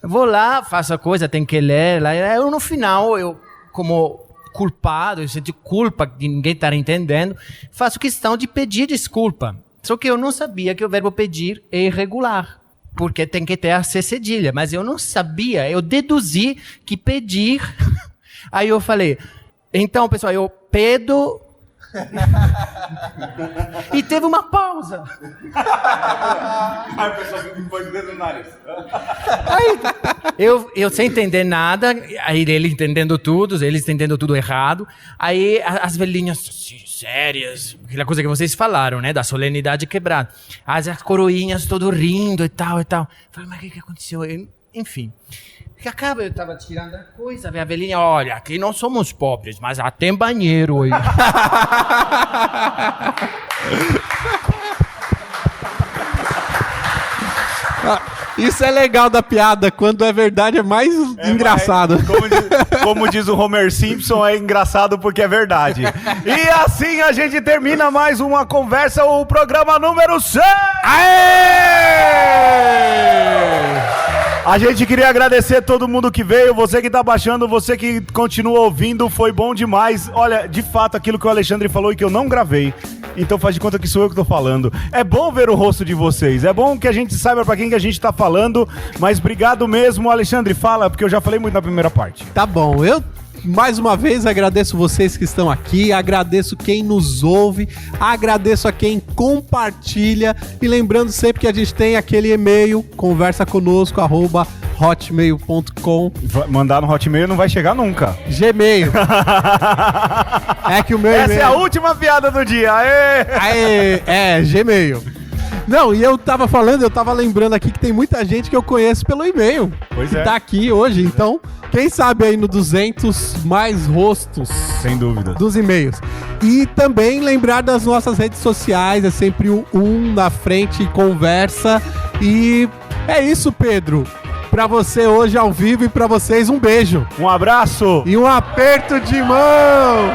Eu vou lá, faço a coisa, tem que ler. Lá. No final, eu como culpado, eu sinto culpa de ninguém estar entendendo, faço questão de pedir desculpa. Só que eu não sabia que o verbo pedir é irregular, porque tem que ter a C cedilha, mas eu não sabia, eu deduzi que pedir. Aí eu falei, então, pessoal, eu pedo. E teve uma pausa. A pessoa foi dentro do nariz. Aí, eu sem entender nada, aí ele entendendo tudo, eles entendendo tudo errado. Aí as velhinhas sérias, aquela coisa que vocês falaram, né, da solenidade quebrada. As coroinhas todo rindo e tal. Falei, mas o que aconteceu? Enfim. Que acaba, eu estava tirando a coisa, a velhinha, olha, aqui não somos pobres, mas tem banheiro aí. Isso é legal da piada, quando é verdade é mais engraçado. Como diz o Homer Simpson, é engraçado porque é verdade. E assim a gente termina mais uma conversa, o programa número 100! Aê! A gente queria agradecer todo mundo que veio, você que tá baixando, você que continua ouvindo, foi bom demais. Olha, de fato, aquilo que o Alexandre falou e que eu não gravei, então faz de conta que sou eu que tô falando. É bom ver o rosto de vocês, é bom que a gente saiba pra quem que a gente tá falando, mas obrigado mesmo, Alexandre, fala, porque eu já falei muito na primeira parte. Tá bom, eu mais uma vez agradeço vocês que estão aqui, agradeço quem nos ouve, agradeço a quem compartilha e lembrando sempre que a gente tem aquele e-mail, conversaconosco@hotmail.com. Mandar no Hotmail não vai chegar nunca. Gmail. É que o meu Essa e-mail... é a última piada do dia, aê! Gmail. Não, e eu tava lembrando aqui que tem muita gente que eu conheço pelo e-mail. Pois que é. tá aqui hoje, então, quem sabe aí no 200 mais rostos. Sem dúvida. Dos e-mails. E também lembrar das nossas redes sociais, é sempre o 1 na frente, conversa. E é isso, Pedro. Pra você hoje ao vivo e pra vocês um beijo. Um abraço. E um aperto de mão.